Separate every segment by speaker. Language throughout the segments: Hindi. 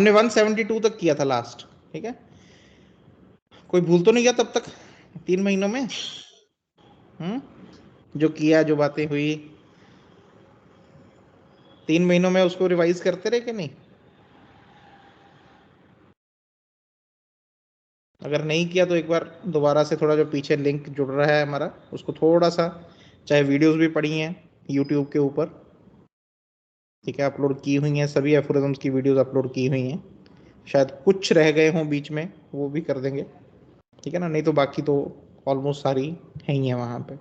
Speaker 1: हमने 172 तक किया था लास्ट, ठीक है? कोई भूल तो नहीं गया तब तक 3 महीनों में? जो किया, जो बातें हुई 3 महीनों में, उसको रिवाइज करते रहे कि नहीं? अगर नहीं किया तो एक बार दोबारा से थोड़ा जो पीछे लिंक जुड़ रहा है हमारा, उसको थोड़ा सा, चाहे वीडियोस भी पड़ी हैं यूट्यूब के ऊपर, ठीक है, अपलोड की हुई हैं, सभी एफोरिज्म्स की वीडियोस अपलोड की हुई हैं। शायद कुछ रह गए हों बीच में, वो भी कर देंगे, ठीक है ना? नहीं तो बाकी तो ऑलमोस्ट सारी है ही है वहाँ पे।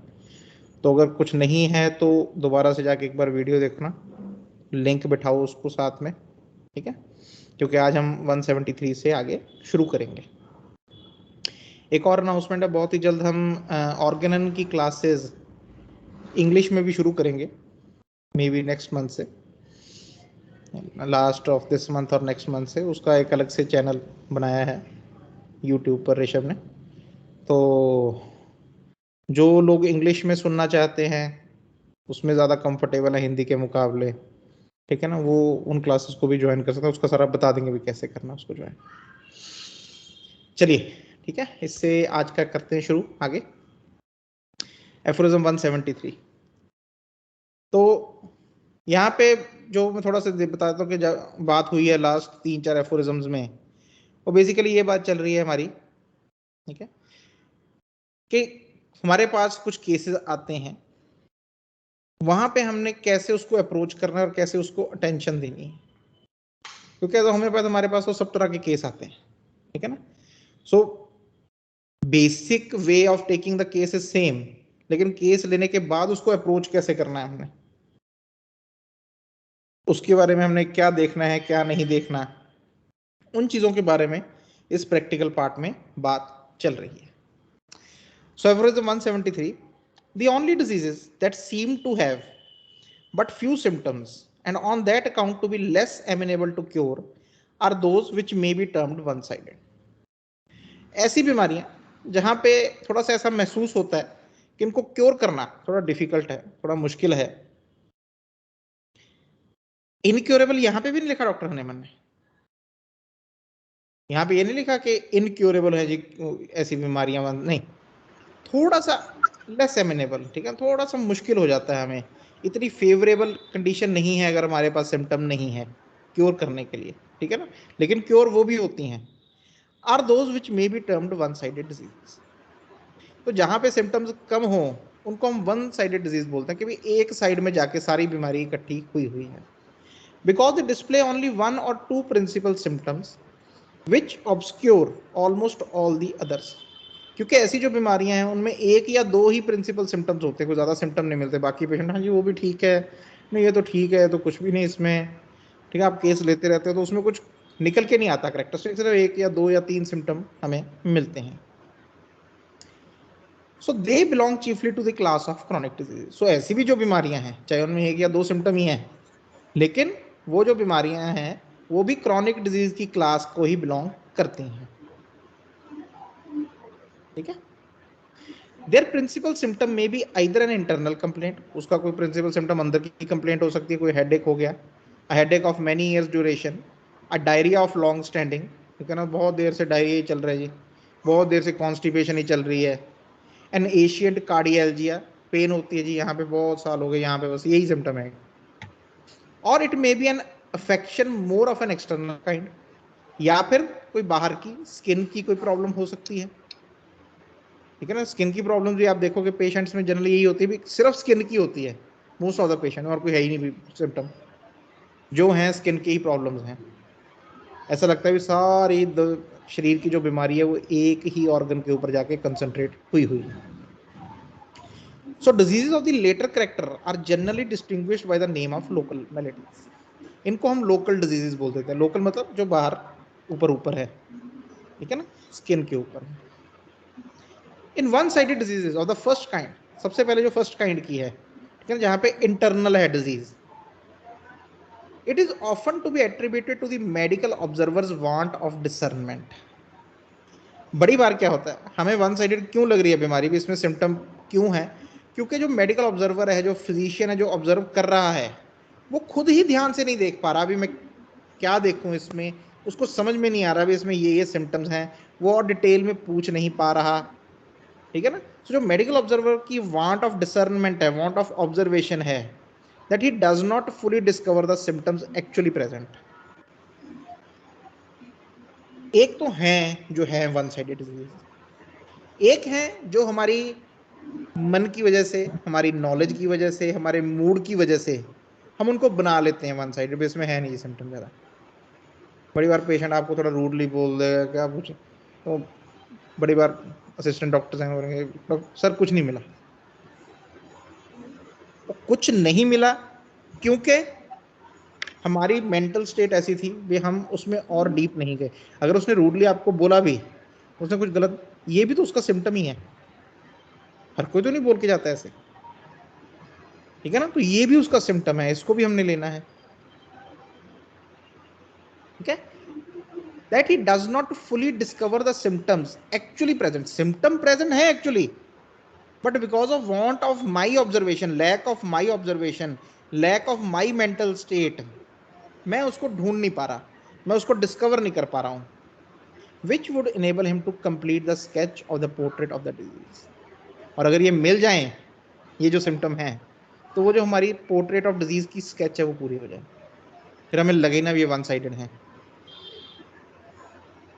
Speaker 1: तो अगर कुछ नहीं है तो दोबारा से जाके एक बार वीडियो देखना, लिंक बिठाओ उसको साथ में, ठीक है? क्योंकि आज हम 173 से आगे शुरू करेंगे। एक और अनाउंसमेंट है, बहुत ही जल्द हम ऑर्गेनन की क्लासेस इंग्लिश में भी शुरू करेंगे, मे बी नेक्स्ट मंथ से, लास्ट ऑफ दिस मंथ और नेक्स्ट मंथ से। उसका एक अलग से चैनल बनाया है यूट्यूब पर ऋषभ ने। तो जो लोग इंग्लिश में सुनना चाहते हैं, उसमें ज़्यादा कंफर्टेबल है हिंदी के मुकाबले, ठीक है ना, वो उन क्लासेस को भी ज्वाइन कर सकते हैं। उसका सारा बता देंगे भी कैसे करना उसको ज्वाइन। चलिए ठीक है, इससे आज का करते हैं शुरू आगे। एफोरिज्म 173। तो यहाँ पे जो मैं थोड़ा सा बताता हूँ कि जब बात हुई है लास्ट 3-4 एफोरिज्म्स में, वो बेसिकली ये बात चल रही है हमारी, ठीक है, कि हमारे पास कुछ केसेस आते हैं, वहां पे हमने कैसे उसको अप्रोच करना है और कैसे उसको अटेंशन देनी है, क्योंकि तो हमारे पास तो सब तरह के केस आते हैं, ठीक है ना? So basic way of taking the case is same, लेकिन केस लेने के बाद उसको अप्रोच कैसे करना है हमने, उसके बारे में हमने क्या देखना है क्या नहीं देखना, उन चीजों के बारे में इस प्रैक्टिकल पार्ट में बात चल रही है। So aphorism 173, the only diseases that seem to have but few symptoms and on that account to be less amenable to cure are those which may be termed one-sided. ऐसी बीमारियां जहां पे थोड़ा सा ऐसा महसूस होता है कि इनको क्योर करना थोड़ा डिफिकल्ट है, थोड़ा मुश्किल है। इनक्योरेबल यहां पे भी नहीं लिखा डॉक्टर हनीमन ने, यहाँ पे ये नहीं लिखा कि इनक्योरेबल है जी ऐसी बीमारियां, नहीं, थोड़ा सा लेस एमिनेबल, ठीक है, थोड़ा सा मुश्किल हो जाता है हमें, इतनी फेवरेबल कंडीशन नहीं है अगर हमारे पास सिम्टम नहीं है क्योर करने के लिए, ठीक है ना, लेकिन क्योर वो भी होती हैं। Are those which may be termed one sided disease. तो जहां पे सिम्टम्स कम हो उनको हम वन साइडेड डिजीज बोलते हैं कि भाई एक साइड में जाके सारी बीमारी इकट्ठी हुई हुई है, because they display only one or two principal symptoms which obscure almost all the others. क्योंकि ऐसी जो बीमारियां हैं उनमें एक या दो ही प्रिंसिपल सिम्टम्स होते हैं, कोई ज़्यादा सिम्टम नहीं मिलते, बाकी पेशेंट हाँ जी वो भी ठीक है, नहीं ये तो ठीक है, तो कुछ भी नहीं इसमें, ठीक है, आप केस लेते रहते हो तो उसमें कुछ निकल के नहीं आता करेक्टरिस्टिक, सिर्फ एक या दो या तीन सिम्टम हमें मिलते हैं। So they belong chiefly to the class of chronic disease. So ऐसी भी जो बीमारियां हैं चाहे उनमें एक या दो सिम्टम ही हैं, लेकिन वो जो बीमारियां हैं वो भी क्रॉनिक डिजीज की क्लास को ही बिलोंग करती हैं, ठीक है। देयर प्रिंसिपल सिम्टम में भी आइदर एन इंटरनल कंप्लेंट, उसका कोई प्रिंसिपल सिम्टम अंदर की कंप्लेंट हो सकती है, कोई हेडेक हो गया, a headache of many years duration, a diarrhoea of long standing, ठीक है ना, बहुत देर से डायरिया ही चल रहा है जी, बहुत देर से कॉन्स्टिपेशन ही चल रही है, एन एशियंट कार्डियल्जिया, पेन होती है जी यहाँ पे बहुत साल हो गए, यहाँ पे बस यही सिम्टम है, और it may be an affection more of an external kind, या फिर कोई बाहर की स्किन की कोई प्रॉब्लम हो सकती है, ठीक है ना। स्किन की प्रॉब्लम भी आप देखोगे पेशेंट्स में जनरली यही होती है, सिर्फ स्किन की होती है मोस्ट ऑफ द पेशेंट, और कोई है ही नहीं सिम्टम, जो हैं स्किन की ही प्रॉब्लम्स हैं। ऐसा लगता है भी सारी शरीर की जो बीमारी है वो एक ही ऑर्गन के ऊपर जाके कंसंट्रेट हुई हुई है। So diseases of the latter character are generally distinguished by the name of local maladies. इनको हम लोकल डिजीजेस बोल देते हैं, लोकल मतलब जो बाहर ऊपर ऊपर है, ठीक है ना, स्किन के ऊपर है। In one sided diseases of the first kind, सबसे पहले जो फर्स्ट काइंड की है, ठीक है, जहां पे इंटरनल है disease, it is often to be attributed to the medical observers want of discernment. बड़ी बार क्या होता है, हमें वन साइडेड क्यों लग रही है बीमारी भी, इसमें सिम्टम क्यों है, क्योंकि जो मेडिकल ऑब्जर्वर है, जो फिजिशियन है, जो ऑब्जर्व कर रहा है, वो खुद ही ध्यान से नहीं देख पा रहा अभी मैं क्या देखूं इसमें, उसको समझ में नहीं आ रहा भी इसमें ये सिम्टम्स हैं, वो और डिटेल में पूछ नहीं पा रहा, ठीक है ना। तो जो मेडिकल ऑब्जर्वर की वांट ऑफ डिसर्नमेंट है, वांट ऑफ ऑब्जर्वेशन है, that he does not fully discover the symptoms actually present. एक तो है जो है वन साइडेड डिजीज, एक है जो हमारी मन की वजह से, हमारी नॉलेज की वजह से, हमारे मूड की वजह से हम उनको बना लेते हैं वन साइडेड, इसमें है नहीं ये सिम्टम ज़्यादा। बड़ी बार पेशेंट आपको थोड़ा रूडली बोल देगा क्या पूछे, तो बड़ी बार असिस्टेंट डॉक्टर्स हैं बोलेंगे सर कुछ नहीं मिला। तो कुछ नहीं मिला क्योंकि हमारी मेंटल स्टेट ऐसी थी भी हम उसमें और डीप नहीं गए। अगर उसने रूडली आपको बोला भी, उसने कुछ गलत, ये भी तो उसका सिम्टम ही है, हर कोई तो नहीं बोल के जाता ऐसे, ठीक है ना। तो ये भी उसका सिम्टम है, इसको भी हमने लेना है, ठीक है। That he does not fully discover the symptoms actually present, symptom present है actually, but because of want of my observation, lack of my observation, lack of my mental state, मैं उसको ढूंढ नहीं पा रहा, मैं उसको डिस्कवर नहीं कर पा रहा हूं, which would enable him to complete the sketch of the portrait of the disease. और अगर ये मिल जाए, ये जो सिम्टम है, तो वो जो हमारी पोर्ट्रेट ऑफ डिजीज की स्केच है वो पूरी हो जाए, फिर हमें लगे ना ये वन साइडेड है,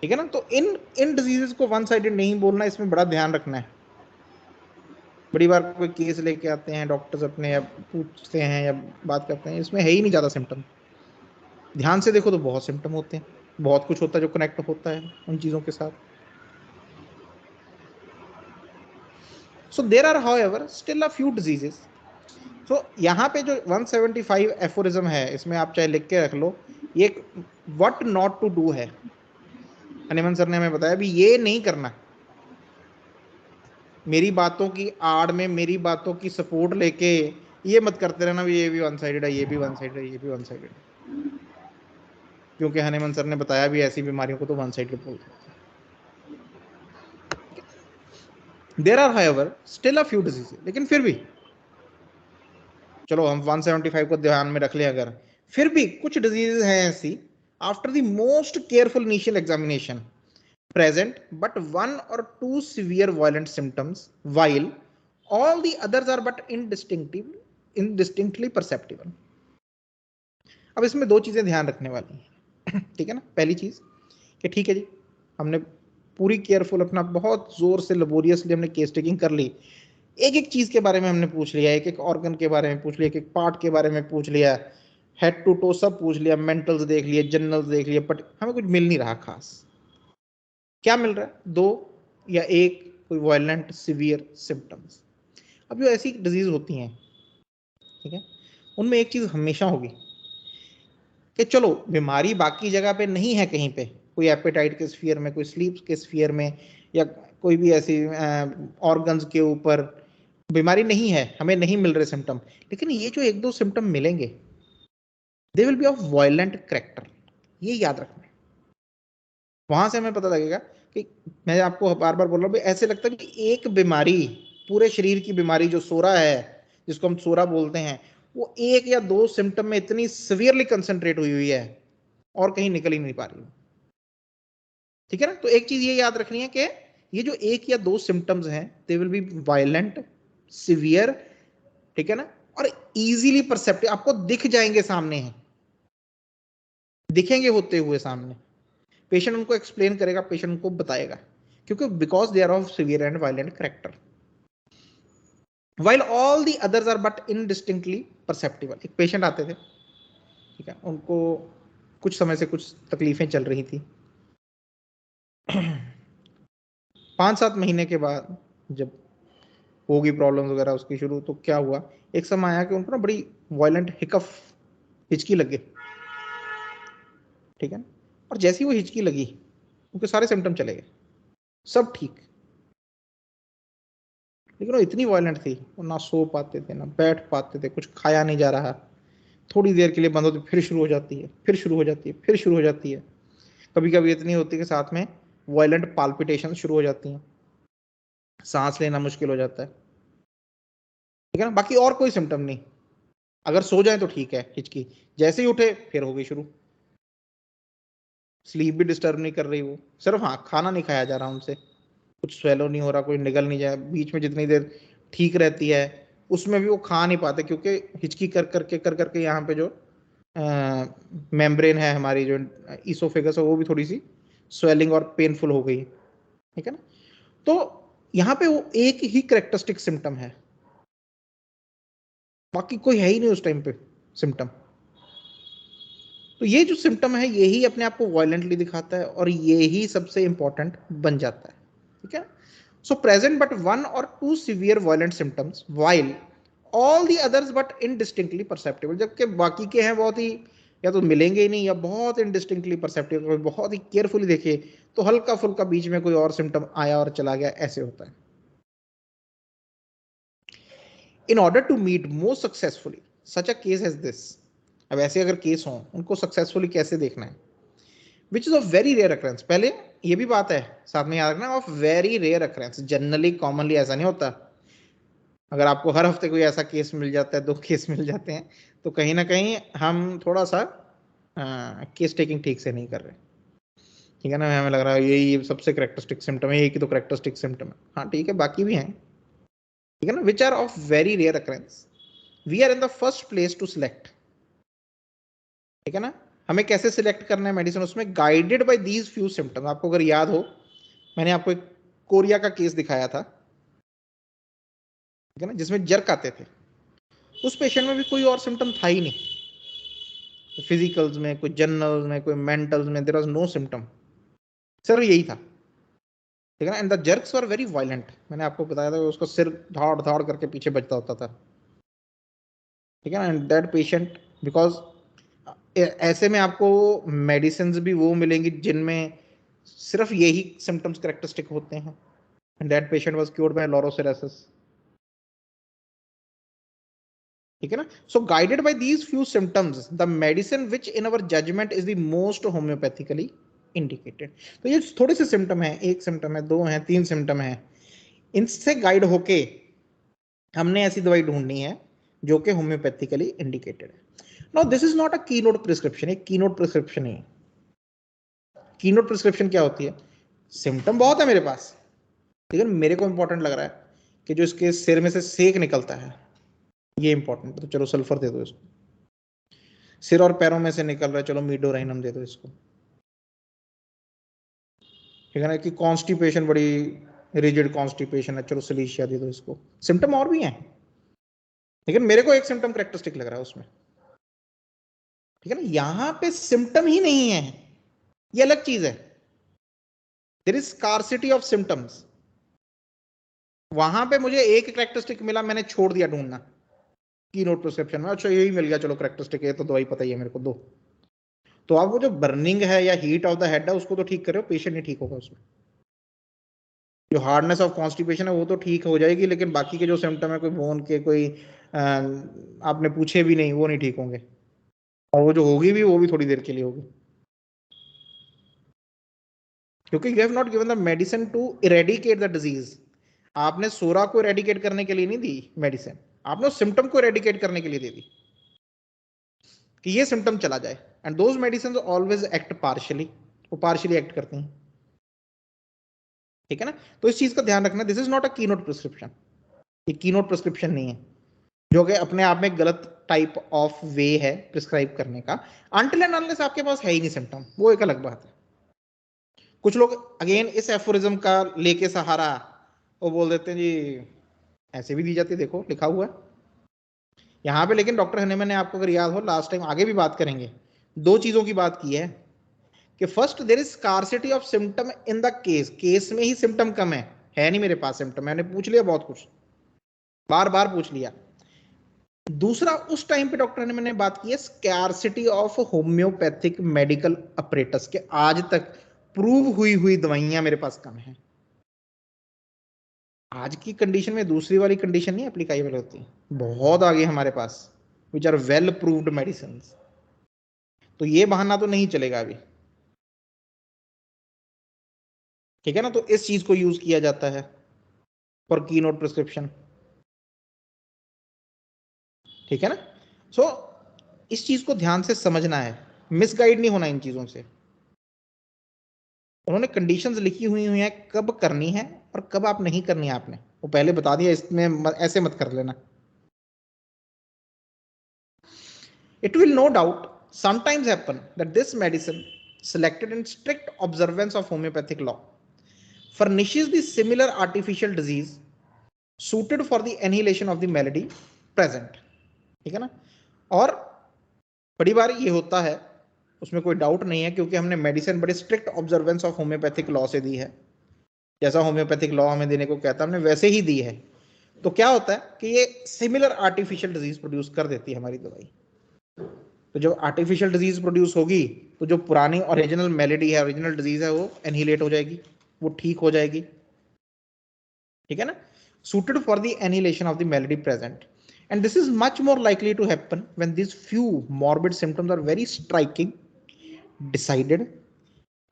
Speaker 1: ठीक है ना। तो इन इन डिजीजेस को वन साइडेड नहीं बोलना, इसमें बड़ा ध्यान रखना है। बड़ी बार कोई केस लेके आते हैं डॉक्टर्स अपने, या पूछते हैं या बात करते हैं, इसमें है ही नहीं ज्यादा सिम्टम, ध्यान से देखो तो बहुत सिम्टम होते हैं, बहुत कुछ होता है जो कनेक्ट होता है उन चीजों के साथ। So there are however still a few diseases. So यहाँ पे जो 175 एफोरिज्म है, इसमें आप चाहे लिख के रख लो, ये व्हाट नॉट टू डू है। हनीमन सर ने हमें बताया भी ये नहीं करना, मेरी बातों की आड़ में, मेरी बातों की सपोर्ट लेके ये मत करते रहना भी ये भी वन साइडेड है, ये भी वन साइडेड है, ये भी वन साइडेड है, क्योंकि हनीमन सर ने बताया भी ऐसी बीमारियों को तो वन साइडेड बोल सकते हैं। There are however still a few diseases, लेकिन फिर भी चलो हम 175 को ध्यान में रख ले, अगर फिर भी कुछ डिजीज हैं ऐसी, after the most careful initial examination present but one or two severe violent symptoms, while all the others are but indistinctly perceptible। अब इसमें दो चीजें ध्यान रखने वाली हैं, ठीक है ना। पहली चीज कि ठीक है जी, हमने पूरी केयरफुल अपना बहुत जोर से लेबोरियसली हमने केस टेकिंग कर ली, एक एक चीज के बारे में हमने पूछ लिया, एक एक ऑर्गन के बारे में पूछ लिया, एक एक पार्ट के बारे में पूछ लिया, हेड टू टो सब पूछ लिया, मेंटल्स देख लिए, जनरल्स देख लिए, बट हमें कुछ मिल नहीं रहा खास। क्या मिल रहा है? दो या एक कोई वायलेंट सिवियर सिम्टम्स। अब जो ऐसी डिजीज होती हैं, ठीक है, उनमें एक चीज हमेशा होगी कि चलो बीमारी बाकी जगह पे नहीं है, कहीं पे कोई एपेटाइट के स्फीयर में, कोई स्लीप के स्फीयर में, या कोई भी ऐसी ऑर्गन्स के ऊपर बीमारी नहीं है, हमें नहीं मिल रहे सिम्टम, लेकिन ये जो एक दो सिम्टम मिलेंगे, दे will B of violent character, ये याद रखना है। वहां से हमें पता लगेगा कि मैं आपको बार बार बोल रहा हूँ, ऐसे लगता है कि एक बीमारी, पूरे शरीर की बीमारी जो सोरा है, जिसको हम सोरा बोलते हैं, वो एक या दो सिम्टम में इतनी सिवियरली कंसंट्रेट हुई हुई है और कहीं निकल ही नहीं पा रही, ठीक है ना। तो एक चीज ये याद रखनी है कि ये जो एक या दो सिम्टम्स हैं, दे विल बी वायलेंट, सिवियर, ठीक है ना, और इजीली परसेप्टिव, आपको दिख जाएंगे, सामने हैं, दिखेंगे होते हुए सामने, पेशेंट उनको एक्सप्लेन करेगा, पेशेंट उनको बताएगा, क्योंकि because they are of severe and violent character, while all the others are but indistinctly perceptible। एक पेशेंट आते थे, ठीक है, उनको कुछ समय से कुछ तकलीफें चल रही थी, 5-7 महीने के बाद जब होगी प्रॉब्लम वगैरह उसकी शुरू, तो क्या हुआ, एक समय आया कि उनको ना बड़ी वायलेंट हिकअप, हिचकी लग गई, ठीक है ना, और जैसी वो हिचकी लगी उनके सारे सिम्टम चले गए, सब ठीक, लेकिन वो इतनी वायलेंट थी, वो ना सो पाते थे, ना बैठ पाते थे, कुछ खाया नहीं जा रहा, थोड़ी देर के लिए बंद होती, फिर शुरू हो जाती है, फिर शुरू हो जाती है, फिर शुरू हो जाती है, कभी कभी इतनी होती है कि साथ में वायलेंट पाल्पिटेशन शुरू हो जाती हैं, सांस लेना मुश्किल हो जाता है, ठीक है ना। बाकी और कोई सिम्टम नहीं, अगर सो जाए तो ठीक है, हिचकी, जैसे ही उठे फिर हो गई शुरू, स्लीप भी डिस्टर्ब नहीं कर रही वो, सिर्फ हाँ खाना नहीं खाया जा रहा उनसे, कुछ स्वेलो नहीं हो रहा, कोई निगल नहीं जाए, बीच में जितनी देर ठीक रहती है उसमें भी वो खा नहीं पाते क्योंकि हिचकी कर करके यहाँ पे जो मेम्ब्रेन है हमारी, जो ईसोफेगस है, वो भी थोड़ी सी स्वेलिंग और पेनफुल हो गई, ठीक है ना। तो यहाँ पे वो एक ही करेक्टरिस्टिक सिम्टम है, बाकी कोई है ही नहीं उस टाइम पे सिम्टम। तो ये जो सिम्टम है यही अपने आप को वायलेंटली दिखाता है और यही सबसे इंपॉर्टेंट बन जाता है, ठीक है। So present but one or two severe violent symptoms while all the others but indistinctly perceptible, जबकि बाकी के हैं बहुत ही या तो मिलेंगे ही नहीं या बहुत इनडिस्टिंक्टली परसेप्टेबल, बहुत ही केयरफुली देखे तो हल्का फुल्का बीच में कोई और सिम्टम आया और चला गया, ऐसे होता है। In order to meet most successfully such a case as this, अब ऐसे अगर केस हो उनको सक्सेसफुली कैसे देखना है, which is of very rare occurrence, पहले ये भी बात है साथ में याद रखना, of very rare occurrence, generally commonly ऐसा नहीं होता। अगर आपको हर हफ्ते कोई ऐसा केस मिल जाता है, 2 केस मिल जाते हैं, तो कहीं ना कहीं हम थोड़ा सा केस टेकिंग ठीक से नहीं कर रहे, ठीक है ना। हमें लग रहा है यही सबसे करेक्टरिस्टिक सिम्टम है, यही की तो करेक्टरिस्टिक सिम्टम है, हाँ ठीक है बाकी भी हैं, ठीक है ना, which are of very rare occurrence, we are in the first place to select, ठीक है ना। हमें कैसे सिलेक्ट करना है मेडिसिन, उसमें guided by these few symptom. आपको अगर याद हो मैंने आपको एक कोरिया का केस दिखाया था, ठीक है ना, जिसमें जर्क आते थे, उस पेशेंट में भी कोई और सिम्टम था ही नहीं, फिजिकल्स में, कोई जनरल्स में, कोई मेंटल्स में, देयर वाज नो सिम्टम, सिर्फ यही था, ठीक है ना। And the jerks were very violent, मैंने आपको बताया था उसका सिर धाड़ धाड़ करके पीछे बजता होता था, ठीक है ना। एंड दैट पेशेंट बिकॉज ऐसे में आपको मेडिसिन भी वो मिलेंगी जिनमें सिर्फ यही सिम्टम्स करेक्टरिस्टिक होते हैं, and that patient was cured by laurocerasus, ठीक है ना। So guided by these few symptoms the medicine which in our judgment is the most homoeopathically indicated. तो ये थोड़े से सिम्टम है, एक सिम्टम है, 2 हैं, 3 सिम्टम है, इनसे गाइड होके हमने ऐसी दवाई ढूंढनी है जो कि होम्योपैथिकली इंडिकेटेड है। Now this is not a की नोट प्रिस्क्रिप्शन, एक की नोट प्रिस्क्रिप्शन है। की नोट प्रिस्क्रिप्शन क्या होती है, सिम्टम बहुत है मेरे पास, लेकिन मेरे को इंपॉर्टेंट लग रहा है कि जो इसके सिर में से सेक निकलता है ये इंपॉर्टेंट, तो चलो सल्फर दे दो इसको, सिर और पैरों में से निकल रहा है, चलो मीडोराइनम दे दो इसको, ठीक है ना। कि कॉन्स्टिपेशन, बड़ी रिजिड कॉन्स्टिपेशन है, चलो सिलीशिया दे दो इसको। सिम्टम और भी हैं, लेकिन मेरे को एक सिम्टम करेक्टरिस्टिक लग रहा है उसमें, ठीक है ना। यहां पे सिम्टम ही नहीं है, ये अलग चीज है, there is scarcity of symptoms. वहां पे मुझे एक करेक्टरिस्टिक मिला, मैंने छोड़ दिया ढूंढना की नोट प्रिस्क्रिप्शन में, अच्छा यही मिल गया, चलो करेक्टरिस्टिक है तो दवाई पता ही है मेरे को, दो। तो आप वो जो बर्निंग है या हीट ऑफ द हेड है उसको तो ठीक करे हो, पेशेंट नहीं ठीक होगा उसमें। जो हार्डनेस ऑफ कॉन्स्टिपेशन है वो तो ठीक हो जाएगी, लेकिन बाकी के जो सिम्टम है, कोई बोन के, कोई आपने पूछे भी नहीं, वो नहीं ठीक होंगे, और वो जो होगी भी वो भी थोड़ी देर के लिए होगी, क्योंकि you have not given the medicine to eradicate the disease. आपने सोरा को इरेडिकेट करने के लिए नहीं दी मेडिसिन, आपने उस सिम्टम को इरेडिकेट करने के लिए दे दी कि ये सिम्टम चला जाए, and those medicine always act partially, वो पार्शियली एक्ट करती हैं, ठीक है ना। तो इस चीज का ध्यान रखना, दिस इज नॉट अ की नोट प्रिस्क्रिप्शन, ये की नोट प्रिस्क्रिप्शन नहीं है, जो कि अपने आप में गलत टाइप ऑफ वे है प्रिस्क्राइब करने का, अनटिल एंड अनलेस आपके पास है ही नहीं सिम्टम, वो एक अलग बात है। कुछ लोग अगेन इस एफोरिज्म का लेके सहारा वो बोल देते हैं जी, ऐसे भी दी जाती है, देखो लिखा हुआ है यहाँ पे। लेकिन डॉक्टर हनीमैन ने, आपको अगर याद हो लास्ट टाइम, आगे भी बात करेंगे, 2 चीजों की बात की है कि first there is scarcity of symptom in the case, case में ही सिम्टम कम है नहीं मेरे पास सिम्टम, मैंने पूछ लिया बहुत कुछ, बार बार पूछ लिया। दूसरा, उस टाइम पे डॉक्टर ने मैंने बात की है scarcity of homeopathic medical apparatus के, आज तक प्रूव हुई दवाइयां मेरे पास कम है। आज की कंडीशन में दूसरी वाली कंडीशन नहीं एप्लीकेबल होती, बहुत आगे हमारे पास, which are well proved medicine. तो ये बहाना तो नहीं चलेगा अभी, ठीक है ना। तो इस चीज को यूज किया जाता है फॉर की नोट प्रिस्क्रिप्शन, ठीक है ना। सो इस चीज को ध्यान से समझना है, मिसगाइड नहीं होना इन चीजों से, उन्होंने कंडीशंस लिखी हुई हैं कब करनी है और कब आप नहीं करनी है आपने, वो पहले बता दिया, इसमें ऐसे मत कर लेना. It will no doubt sometimes happen that this medicine, selected in strict observance of homeopathic law, furnishes the similar artificial disease suited for the annihilation of the malady present. ठीक है ना. और बड़ी बार ये होता है, उसमें कोई डाउट नहीं है, क्योंकि हमने मेडिसिन बड़े strict observance of homeopathic law से दी है. जैसा होम्योपैथिक लॉ हमें देने को कहता है हमने वैसे ही दी है. तो क्या होता है कि ये सिमिलर आर्टिफिशियल डिजीज प्रोड्यूस कर देती है हमारी दवाई. तो जब आर्टिफिशियल डिजीज प्रोड्यूस होगी तो जो पुरानी ओरिजिनल मेलेडी है, ओरिजिनल डिजीज है, वो एनहिलेट हो जाएगी, वो ठीक हो जाएगी. ठीक है ना. suited for the annihilation of the malady present, and this is much more likely to happen when these few morbid symptoms are very striking, decided,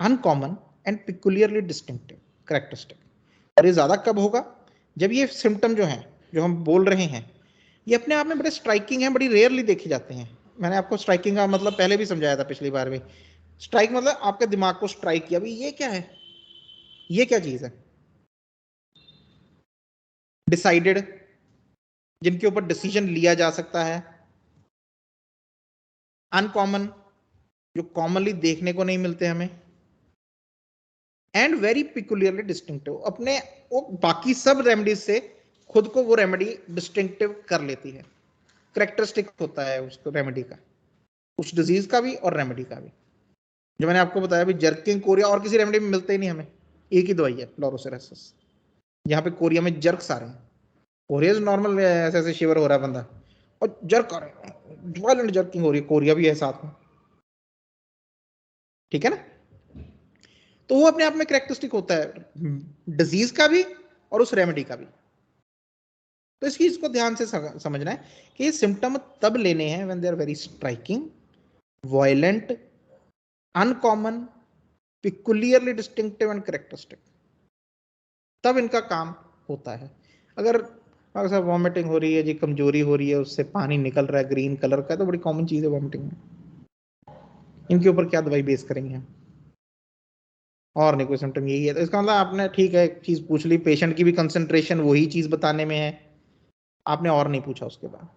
Speaker 1: uncommon and peculiarly distinctive characteristic. और ये ज्यादा कब होगा, जब ये सिम्टम जो हैं, जो हम बोल रहे हैं, ये अपने आप में बड़े स्ट्राइकिंग हैं, बड़ी रेयरली देखे जाते हैं. मैंने आपको स्ट्राइकिंग का मतलब पहले भी समझाया था पिछली बार में. स्ट्राइक मतलब आपके दिमाग को स्ट्राइक किया, भाई ये क्या है, ये क्या चीज है. डिसाइडेड, जिनके ऊपर डिसीजन लिया जा सकता है. अनकॉमन, जो कॉमनली देखने को नहीं मिलते हमें. एंड वेरी पिकुलियरली डिस्टिंक्टिव, अपने वो बाकी सब रेमेडीज से खुद को वो रेमेडी डिस्टिंक्टिव कर लेती है. करेक्टरिस्टिक होता है उसको रेमेडी का, उस डिजीज का भी और रेमेडी का भी. जो मैंने आपको बताया भी, जर्किंग कोरिया और किसी रेमेडी में मिलते ही नहीं हमें, एक ही दवाई है फ्लोरोसेरेसिस. यहाँ पे कोरिया में जर्क्स आ रहे हैं. कोरिया नॉर्मल ऐसे ऐसे शिवर हो रहा है बंदा, और जर्क आ रहे हैं, वायलेंट जर्किंग हो रही है, कोरिया भी है साथ में. ठीक है ना. तो वो अपने आप में करेक्टरिस्टिक होता है डिजीज का भी और उस रेमेडी का भी. तो इस चीज को ध्यान से समझना है कि ये सिम्टम तब लेने हैं when they are very striking, violent, uncommon, peculiarly distinctive and characteristic. तब इनका काम होता है. अगर अगर वॉमिटिंग हो रही है जी, कमजोरी हो रही है, उससे पानी निकल रहा है ग्रीन कलर का, तो बड़ी कॉमन चीज है वॉमिटिंग में. इनके ऊपर क्या दवाई बेस करेंगे हम, और नहीं कोई सिम्टम यही है. तो इसका मतलब आपने ठीक है एक चीज पूछ ली, पेशेंट की भी कंसंट्रेशन वही चीज बताने में है, आपने और नहीं पूछा उसके बाद.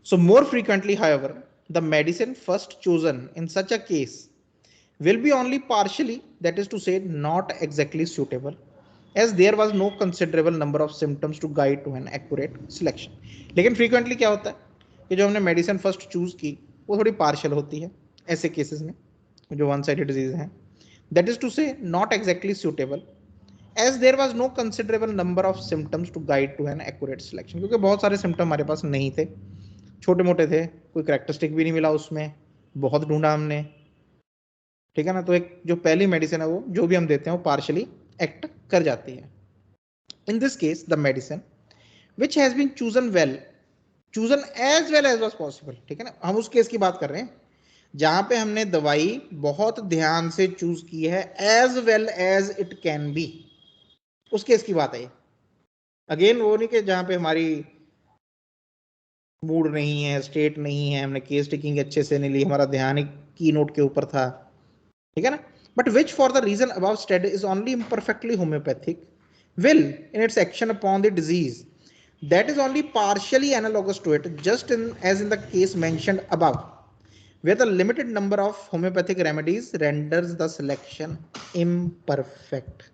Speaker 1: So more frequently, however, the medicine first chosen in such a case will be only partially, that is to say, not exactly suitable, as there was no considerable number of symptoms to guide to an accurate selection. लेकिन frequently क्या होता है कि जो हमने मेडिसिन फर्स्ट चूज की वो थोड़ी पार्शियल होती है ऐसे केसेस में, जो वन साइडेड डिजीज हैं. That is to say not exactly suitable, as there was no considerable number of symptoms to guide to an accurate selection. क्योंकि बहुत सारे सिम्टम हमारे पास नहीं थे, छोटे मोटे थे, कोई करेक्टरिस्टिक भी नहीं मिला उसमें, बहुत ढूंढा हमने. ठीक है ना. तो एक जो पहली मेडिसिन है वो जो भी हम देते हैं वो पार्शियली एक्ट कर जाती है. In this case the medicine which has been chosen as well as was possible. ठीक है ना. हम उस केस की बात कर रहे हैं जहां पे हमने दवाई बहुत ध्यान से चूज की है, as well as it can be, उस केस की बात है. अगेन वो नहीं कि जहां पे हमारी मूड नहीं है, स्टेट नहीं है, हमने केस टेकिंग अच्छे से नहीं ली, हमारा ध्यान एक की नोट के ऊपर था. ठीक है ना. But which for the reason about stated is only imperfectly homoeopathic, will in its action upon the disease that is only partially analogous to it, just as in the case mentioned above, where the limited number of homeopathic remedies renders the selection imperfect.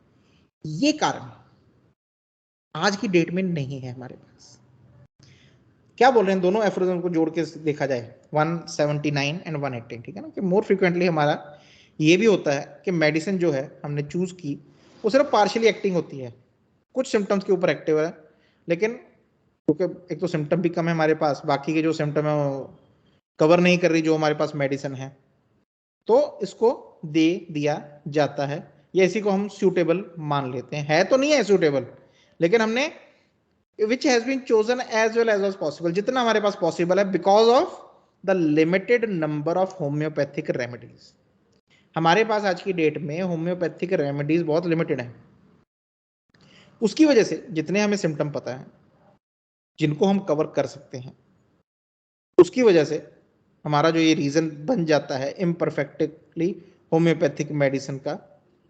Speaker 1: ये कारण आज की डेट में नहीं है हमारे पास. क्या बोल रहे हैं, दोनों एफरोजन को जोड़ के देखा जाए 179 एंड 118. ठीक है ना. कि मोर फ्रिक्वेंटली हमारा ये भी होता है कि मेडिसिन जो है हमने चूज की वो सिर्फ पार्शियली एक्टिंग होती है, कुछ सिम्टम्स के ऊपर एक्टिव है, लेकिन क्योंकि एक तो सिम्टम भी कम है हमारे पास, बाकी के जो सिम्टम है वो कवर नहीं कर रही जो हमारे पास मेडिसिन है, तो इसको दे दिया जाता है, या इसी को हम सूटेबल मान लेते हैं. है तो नहीं है सूटेबल, लेकिन हमने which has been chosen as well as was possible, जितना हमारे पास पॉसिबल है, because of the limited number of homeopathic remedies. हमारे पास आज की डेट में होम्योपैथिक रेमेडीज बहुत लिमिटेड है. उसकी वजह से जितने हमें सिम्टम पता है जिनको हम कवर कर सकते हैं, उसकी वजह से हमारा जो ये रीजन बन जाता है इम्परफेक्टली होम्योपैथिक मेडिसिन का,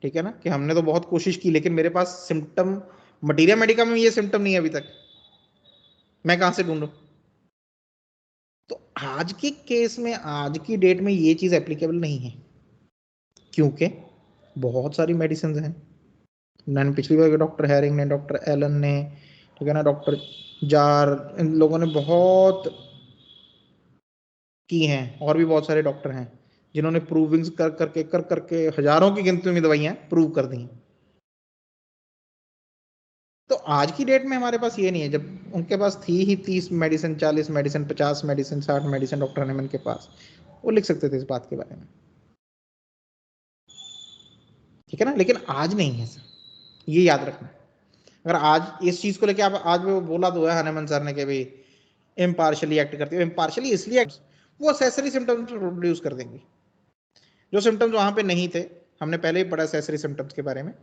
Speaker 1: ठीक है ना, कि हमने तो बहुत कोशिश की लेकिन मेरे पास सिम्टम, मटीरिया मेडिका में ये सिम्टम नहीं है अभी तक, मैं कहां से ढूंढूं? तो आज के केस में, आज की डेट में ये चीज एप्लीकेबल नहीं है, क्योंकि बहुत सारी मेडिसिन हैं। मैंने पिछली बार डॉक्टर हैरिंग ने, डॉक्टर एलन ने, ठीक है ना, डॉक्टर जार, इन लोगों ने बहुत की हैं, और भी बहुत सारे डॉक्टर हैं जिन्होंने प्रूविंग्स कर करके हजारों की गिनती में दवाइयां प्रूव कर दी। तो आज की डेट में हमारे पास ये नहीं है, जब उनके पास थी ही 30 medicine, 40 medicine, 50 medicine, 60 medicine doctor Hahnemann के पास, वो लिख सकते थे इस बात के बारे में, ठीक है ना, लेकिन आज नहीं है सर, ये याद रखना। अगर आज इस चीज को लेके आप आज वो बोला तो है हनीमन सर ने कि भाई इम्पार्शली एक्ट करती है, इम्पार्शली इसलिए वो असेसरी सिम्टम्स प्रोड्यूस कर देंगे, जो सिम्टम्स वहां पे नहीं थे। हमने पहले ही पढ़ा असेसरी सिम्टम्स के बारे में,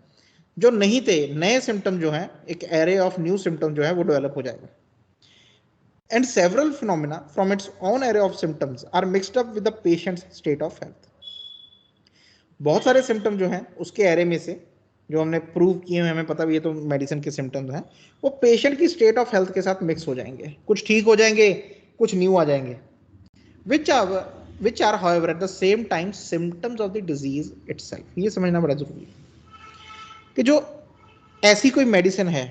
Speaker 1: जो नहीं थे नए सिम्टम जो है, एक एरे ऑफ न्यू सिम्टम जो है वो डेवलप हो जाएगा। And several phenomena from its own array of symptoms are mixed up with the patient's state of health. बहुत सारे सिम्टम जो हैं उसके एरे में से जो हमने प्रूव किए हैं, हमें पता भी है, तो मेडिसिन के सिम्टम्स हैं, वो पेशेंट की स्टेट ऑफ हेल्थ के साथ मिक्स हो जाएंगे, कुछ ठीक हो जाएंगे, कुछ न्यू आ जाएंगे, which are however at the same time symptoms of the disease itself. ये समझना बड़ा जरूरी है कि जो ऐसी कोई मेडिसिन है,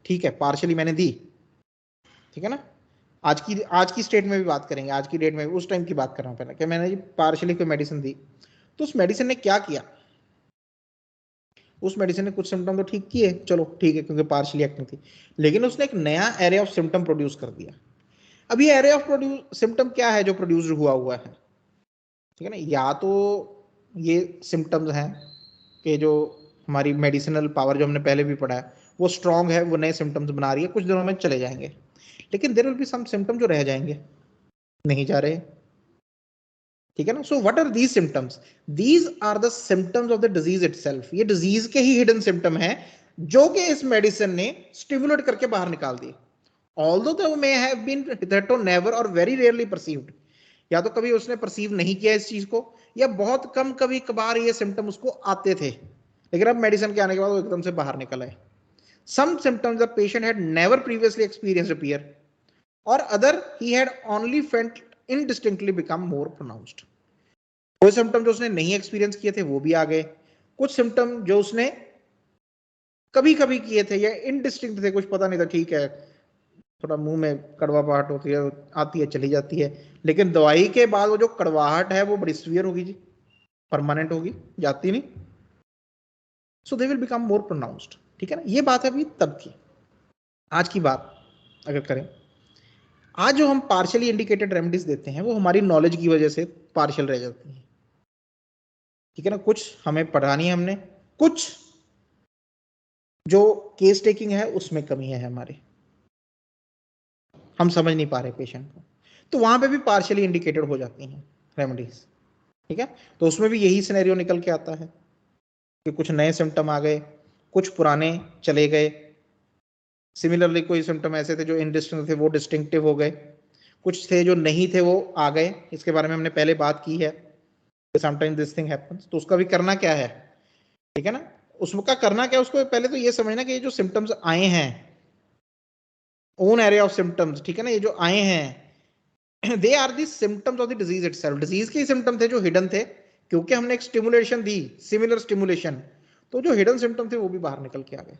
Speaker 1: ठीक है, पार्शियली मैंने दी, ठीक है ना, आज की स्टेट में भी बात करेंगे, आज की डेट में उस टाइम की बात कर रहा हूं पहले, कि मैंने जी पार्शियली कोई मेडिसिन दी, तो उस मेडिसिन ने क्या किया, उस मेडिसिन ने कुछ सिम्टम तो ठीक किए, चलो ठीक है, क्योंकि पार्शियली एक्टिंग थी, लेकिन उसने एक नया एरे ऑफ सिम्टम प्रोड्यूस कर दिया। अब ये एरे ऑफ सिम्टम क्या है जो प्रोड्यूस हुआ हुआ है, ठीक है ना, या तो ये सिम्टम्स हैं कि जो हमारी मेडिसिनल पावर जो हमने पहले भी पढ़ा है वो स्ट्रांग है, वो नए सिम्टम्स बना रही है, कुछ दिनों में चले जाएंगे, लेकिन there will be some symptom जो रह जाएंगे, नहीं जा रहे, ठीक है ना। So what are these symptoms? These are the symptoms of the disease itself. ये डिजीज के ही हिडन सिम्टम है जो कि इस मेडिसिन ने स्टिमुलेट करके बाहर निकाल दिए, although they may have been hitherto never or very rarely perceived, या तो कभी उसने परसीव नहीं किया इस चीज को, या बहुत कम कभी कभार ये सिम्टम उसको आते थे, लेकिन अब मेडिसिन के आने के बाद वो एकदम से बाहर निकल आए। Some symptoms the patient had never previously experienced appear, or other he had only felt indistinctly become more pronounced. कोई सिम्टम जो उसने नहीं एक्सपीरियंस किए थे वो भी आ गए, कुछ सिम्टम जो उसने कभी कभी किए थे या इनडिस्टिंक्ट थे, कुछ पता नहीं था, ठीक है, थोड़ा मुंह में कड़वाहट होती है, आती है चली जाती है, लेकिन दवाई के बाद वो जो कड़वाहट है वो बड़ी सीवियर होगी जी, परमानेंट होगी, जाती नहीं, so they will become more pronounced, ठीक है ना। ये बात है अभी तब की। आज की बात अगर करें, आज जो हम पार्शियली इंडिकेटेड रेमेडीज देते हैं वो हमारी नॉलेज की वजह से पार्शियल रह जाती है, ठीक है ना, कुछ हमें पढ़ानी है हमने, कुछ जो केस टेकिंग है उसमें कमी है हमारी, हम समझ नहीं पा रहे पेशेंट को, तो वहां पे भी पार्शियली इंडिकेटेड हो जाती हैं रेमेडीज, ठीक है। तो उसमें भी यही सिनेरियो निकल के आता है कि कुछ नए सिम्टम आ गए, कुछ पुराने चले गए, सिमिलरली कोई सिम्टम ऐसे थे जो इनडिस्टिंक्ट थे वो डिस्टिंक्टिव हो गए, कुछ थे जो नहीं थे वो आ गए, इसके बारे में हमने पहले बात की है, समटाइम दिस थिंग हैपेंस। तो उसका भी करना क्या है, ठीक है ना, उसका करना क्या है, उसको पहले तो ये समझना कि ये जो सिम्टम्स आए हैं, ओन एरिया ऑफ सिम्टम्स, ठीक है ना, ये जो आए हैं they are the symptoms of the disease itself, disease के सिम्टम थे जो हिडन थे, क्योंकि हमने एक स्टिमुलेशन दी, सिमिलर स्टिमुलेशन, तो जो हिडन सिम्टम थे वो भी बाहर निकल के आ गए।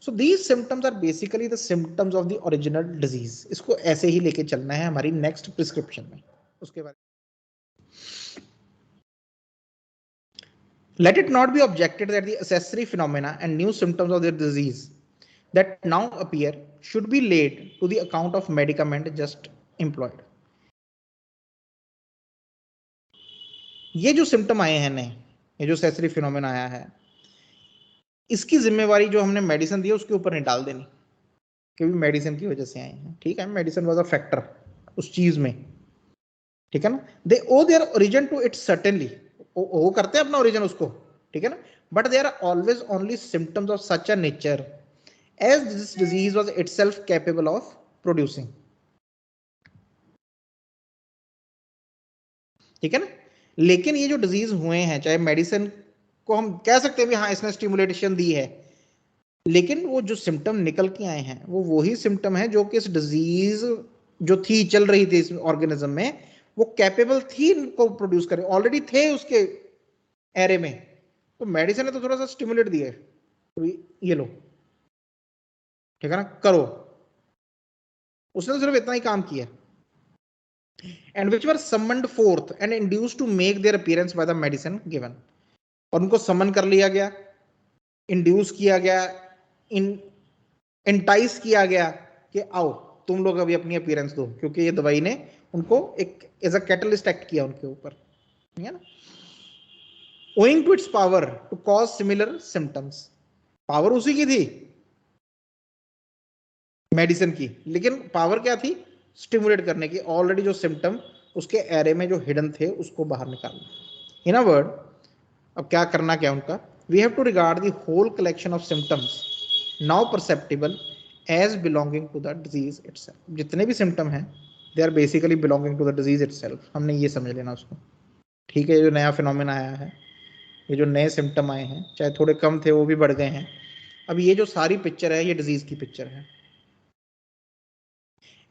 Speaker 1: So these symptoms are basically the symptoms of the original disease. इसको ऐसे ही लेके चलना है हमारी नेक्स्ट प्रिस्क्रिप्शन में, उसके बाद let it not be objected that the accessory phenomena and new symptoms of the disease that now appear should be laid to the account of medicament just employed. ये जो सिम्टम आए हैं नए, ये जो accessory phenomena आया है, इसकी जिम्मेवारी जो हमने मेडिसिन दी है उसके ऊपर नहीं डाल देनी, क्योंकि मेडिसिन की वजह से आए हैं, ठीक है, मेडिसिन वाज अ फैक्टर उस चीज में, ठीक है ना। They owe their origin to it certainly, वो करते हैं अपना ओरिजिन उसको, ठीक है ना, but they are always only symptoms of such a nature as this disease was itself capable of producing. ठीक है ना। लेकिन ये जो डिजीज हुए हैं, चाहे मेडिसिन को हम कह सकते हैं भी हाँ इसने स्टिमुलेशन दी है, लेकिन वो जो सिम्टम निकल के आए हैं वो वही सिम्टम है जो कि इस डिजीज जो थी चल रही थी इस ऑर्गेनिज्म में, वो कैपेबल थी इनको प्रोड्यूस करे, ऑलरेडी थे उसके एरे में। तो मेडिसिन ने तो थोड़ा सा स्टिमुलेट दिया है, तो ये लो, ठीक है ना, करो। उसने तो सिर्फ इतना ही काम किया। And which were summoned forth and induced to make their appearance by the medicine given. और उनको समन कर लिया गया, इंड्यूस किया गया, इन एंटाइस किया गया कि आओ तुम लोग अभी अपनी अपीयरेंस दो, क्योंकि ये दवाई ने उनको एक एज अ कैटलिस्ट एक्ट किया उनके ऊपर, ठीक है ना। Owing to its power to cause similar symptoms, power उसी की थी मेडिसिन की, लेकिन पावर क्या थी, स्टिमुलेट करने की, ऑलरेडी जो सिम्टम उसके एरे में जो हिडन थे उसको बाहर निकालना। इन अ वर्ड, अब क्या करना क्या उनका, we have to regard the whole collection of symptoms now perceptible as belonging to the disease itself. जितने भी सिम्टम हैं they are basically belonging to the disease itself, हमने ये समझ लेना उसको, ठीक है। ये जो नया फिनोमेना आया है, ये जो नए सिम्टम आए हैं, चाहे थोड़े कम थे वो भी बढ़ गए हैं, अब ये जो सारी पिक्चर है ये डिजीज की पिक्चर है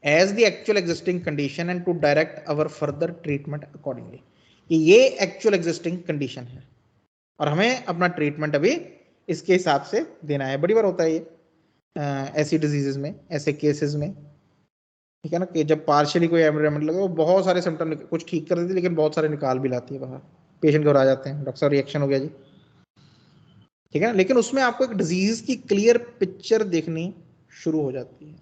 Speaker 1: as the actual existing condition and to direct our further treatment accordingly. ये एक्चुअल एग्जिस्टिंग कंडीशन है और हमें अपना ट्रीटमेंट अभी इसके हिसाब से देना है। बड़ी बार होता है ये ऐसी डिजीजेज में, ऐसे केसेस में, ठीक है ना, कि जब पार्शियली कोई एम्ब्रियोमेंट लगे वो बहुत सारे सिम्टम कुछ ठीक कर देती है लेकिन बहुत सारे निकाल भी लाती है बाहर, पेशेंट घबरा जाते हैं, डॉक्टर साहब रिएक्शन हो गया जी, ठीक है ना। लेकिन उसमें आपको एक डिजीज की क्लियर पिक्चर देखनी शुरू हो जाती है,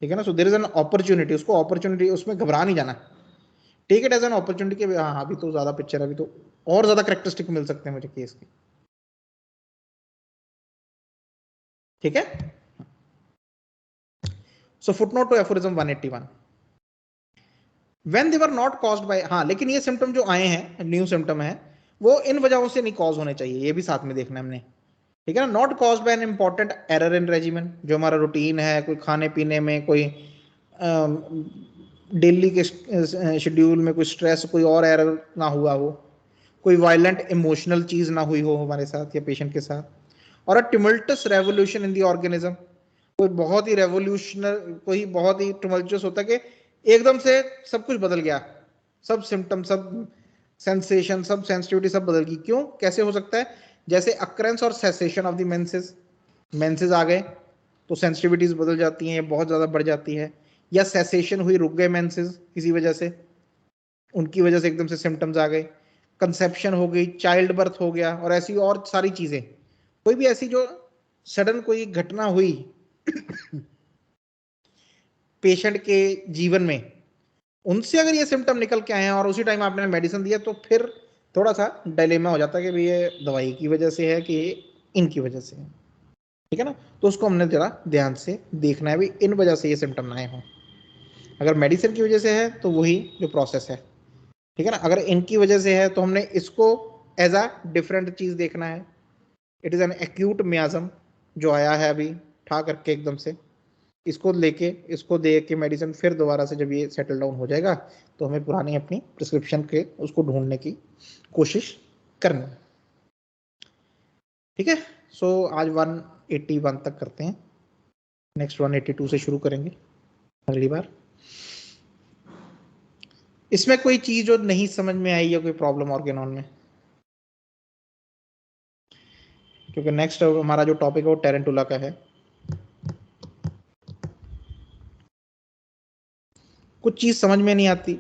Speaker 1: ठीक है ना। So there is an opportunity, उसको अपॉर्चुनिटी, उसमें घबरा नहीं जाना, take it as an opportunity कि हाँ अभी तो ज्यादा पिक्चर, अभी तो और ज्यादा करेक्टरिस्टिक मिल सकते हैं मुझे केस के, ठीक है। So footnote to aphorism 181, when they were not caused by, हाँ लेकिन ये सिम्टम जो आए हैं न्यू सिम्टम है वो इन वजहों से नहीं कॉज होने चाहिए, ये भी साथ में देखना है हमने, ठीक है ना। Not caused bye an important error in regiment, जो हमारा रूटीन है, कोई खाने पीने में, कोई डेली के शेड्यूल में कोई स्ट्रेस, कोई और एरर ना हुआ हो, कोई वायलेंट इमोशनल चीज ना हुई हो हमारे साथ या पेशेंट के साथ, और अ टिमल्टस रेवोल्यूशन इन द ऑर्गेनिज्म, कोई बहुत ही रेवोल्यूशनर, कोई बहुत ही टिमल्टस होता है कि एकदम से सब कुछ बदल गया, सब सिम्टम, सब सेंसेशन, सब सेंसिटिविटी सब बदल गई। क्यों, कैसे हो सकता है, जैसे occurrence or cessation of the menses, menses आ गए तो सेंसिटिविटीज बदल जाती हैं, बहुत ज़्यादा बढ़ जाती है, या सेसेशन हुई, रुक गए मेंसेस किसी वजह से, उनकी वजह से एकदम से सिम्टम्स आ गए, कंसेप्शन हो गई, चाइल्ड बर्थ हो गया, और ऐसी और सारी चीज़ें, कोई भी ऐसी जो सडन कोई घटना हुई पेशेंट के जीवन में, उनसे अगर ये सिम्टम निकल के आए हैं और उसी टाइम आपने मेडिसिन दिया, तो फिर थोड़ा सा डायलेमा हो जाता है कि भाई ये दवाई की वजह से है कि इनकी वजह से है, ठीक है ना। तो उसको हमने जरा ध्यान से देखना है भी इन वजह से ये सिम्टम ना आए हों। अगर मेडिसिन की वजह से है तो वही जो प्रोसेस है, ठीक है ना। अगर इनकी वजह से है तो हमने इसको एज अ डिफरेंट चीज देखना है। इट इज एन एक्यूट मियाजम जो आया है अभी ठा करके एकदम से, इसको लेके, इसको दे के मेडिसिन, फिर दोबारा से जब ये सेटल डाउन हो जाएगा तो हमें पुरानी अपनी प्रिस्क्रिप्शन के उसको ढूंढने की कोशिश करनी, ठीक है। सो आज 181 तक करते हैं, नेक्स्ट 182 से शुरू करेंगे अगली बार। इसमें कोई चीज जो नहीं समझ में आई या कोई प्रॉब्लम ऑर्गेनॉन में, क्योंकि नेक्स्ट हमारा जो टॉपिक है वो टेरेंटुला का है। कुछ चीज़ समझ में नहीं आती,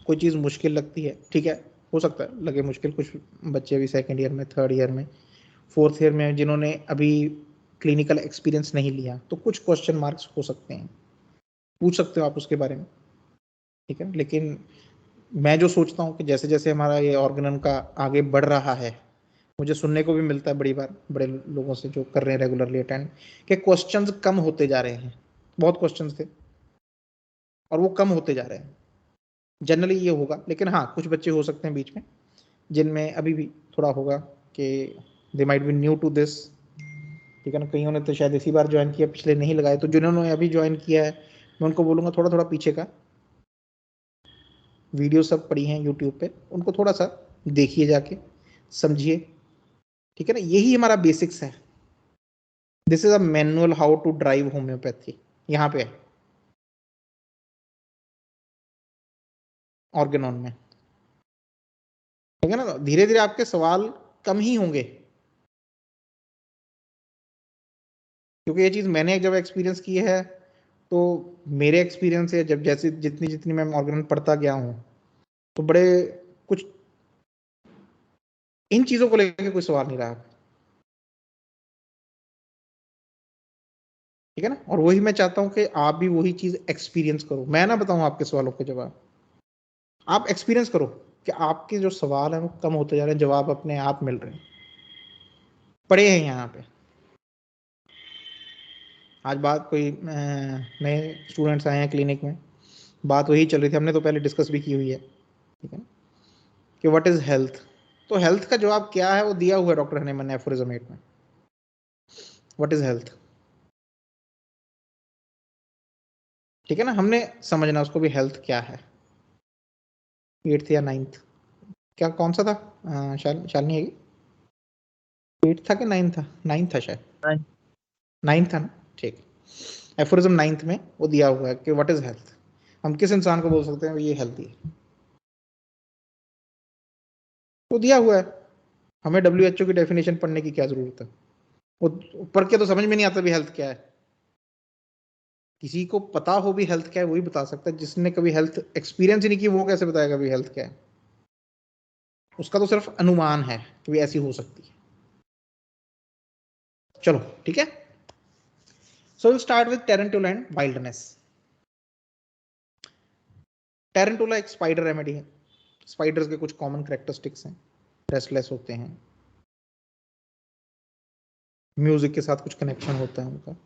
Speaker 1: कोई चीज़ मुश्किल लगती है, ठीक है, हो सकता है लगे मुश्किल, कुछ बच्चे अभी सेकेंड ईयर में, थर्ड ईयर में, फोर्थ ईयर में जिन्होंने अभी क्लिनिकल एक्सपीरियंस नहीं लिया, तो कुछ क्वेश्चन मार्क्स हो सकते हैं, पूछ सकते हो आप उसके बारे में, ठीक है। लेकिन मैं जो सोचता हूँ कि जैसे जैसे हमारा ये ऑर्गेनम का आगे बढ़ रहा है, मुझे सुनने को भी मिलता है बड़ी बार बड़े लोगों से जो कर रहे हैं रेगुलरली अटेंड, कि क्वेश्चंस कम होते जा रहे हैं, बहुत क्वेश्चंस थे और वो कम होते जा रहे हैं, जनरली ये होगा। लेकिन हाँ कुछ बच्चे हो सकते हैं बीच में जिनमें अभी भी थोड़ा होगा कि they might be new to this, ठीक है ना। कईयों ने तो शायद इसी बार ज्वाइन किया, पिछले नहीं लगाए, तो जिन्होंने अभी ज्वाइन किया है मैं उनको बोलूँगा थोड़ा थोड़ा पीछे का वीडियो सब पड़ी हैं यूट्यूब पे, उनको थोड़ा सा देखिए जाके, समझिए, ठीक है ना। यही हमारा बेसिक्स है। This is a manual how to drive homeopathy, यहाँ पे ऑर्गेनॉन में, ठीक है ना। धीरे धीरे आपके सवाल कम ही होंगे, क्योंकि ये चीज मैंने जब एक्सपीरियंस की है, तो मेरे एक्सपीरियंस से जब जैसे जितनी जितनी मैं ऑर्गेनॉन पढ़ता गया हूँ, तो बड़े कुछ इन चीजों को लेकर कोई सवाल नहीं रहा, ठीक है ना। और वही मैं चाहता हूं कि आप भी वही चीज एक्सपीरियंस करो। मैं ना बताऊं आपके सवालों के जवाब, आप एक्सपीरियंस करो कि आपके जो सवाल हैं वो कम होते जा रहे हैं, जवाब अपने आप मिल रहे हैं, पड़े हैं यहाँ पे। आज बात कोई नए स्टूडेंट्स आए हैं क्लिनिक में, बात वही चल रही थी, हमने तो पहले डिस्कस भी की हुई है, ठीक है, कि व्हाट इज हेल्थ। तो हेल्थ का जवाब क्या है वो दिया हुआ है डॉक्टर हनीमन ने एफोरिज्म 8 में। व्हाट इज हेल्थ, ठीक है ना। हमने समझना उसको भी हेल्थ क्या है। 8th या 9th, क्या कौन सा था, शालनी है, 8 था कि 9 था, 9 था शायद, 9 था ना, ठीक। एफोरिज्म 9th में वो दिया हुआ है कि व्हाट इज हेल्थ, हम किस इंसान को बोल सकते हैं ये हेल्थी है, वो दिया हुआ है। हमें WHO की डेफिनेशन पढ़ने की क्या जरूरत है, वो पढ़ के तो समझ में नहीं आता भी हेल्थ क्या है। किसी को पता हो भी हेल्थ क्या है वही बता सकता है, जिसने कभी हेल्थ एक्सपीरियंस ही नहीं की वो कैसे बताएगा भी हेल्थ क्या है। उसका तो सिर्फ अनुमान है कि भी ऐसी हो सकती है। चलो ठीक है, so will start with tarantula and wildness. Tarantula एक स्पाइडर रेमेडी है। स्पाइडर्स के कुछ कॉमन कैरेक्टरिस्टिक्स हैं, रेस्टलेस होते हैं, म्यूजिक के साथ कुछ कनेक्शन होता है उनका,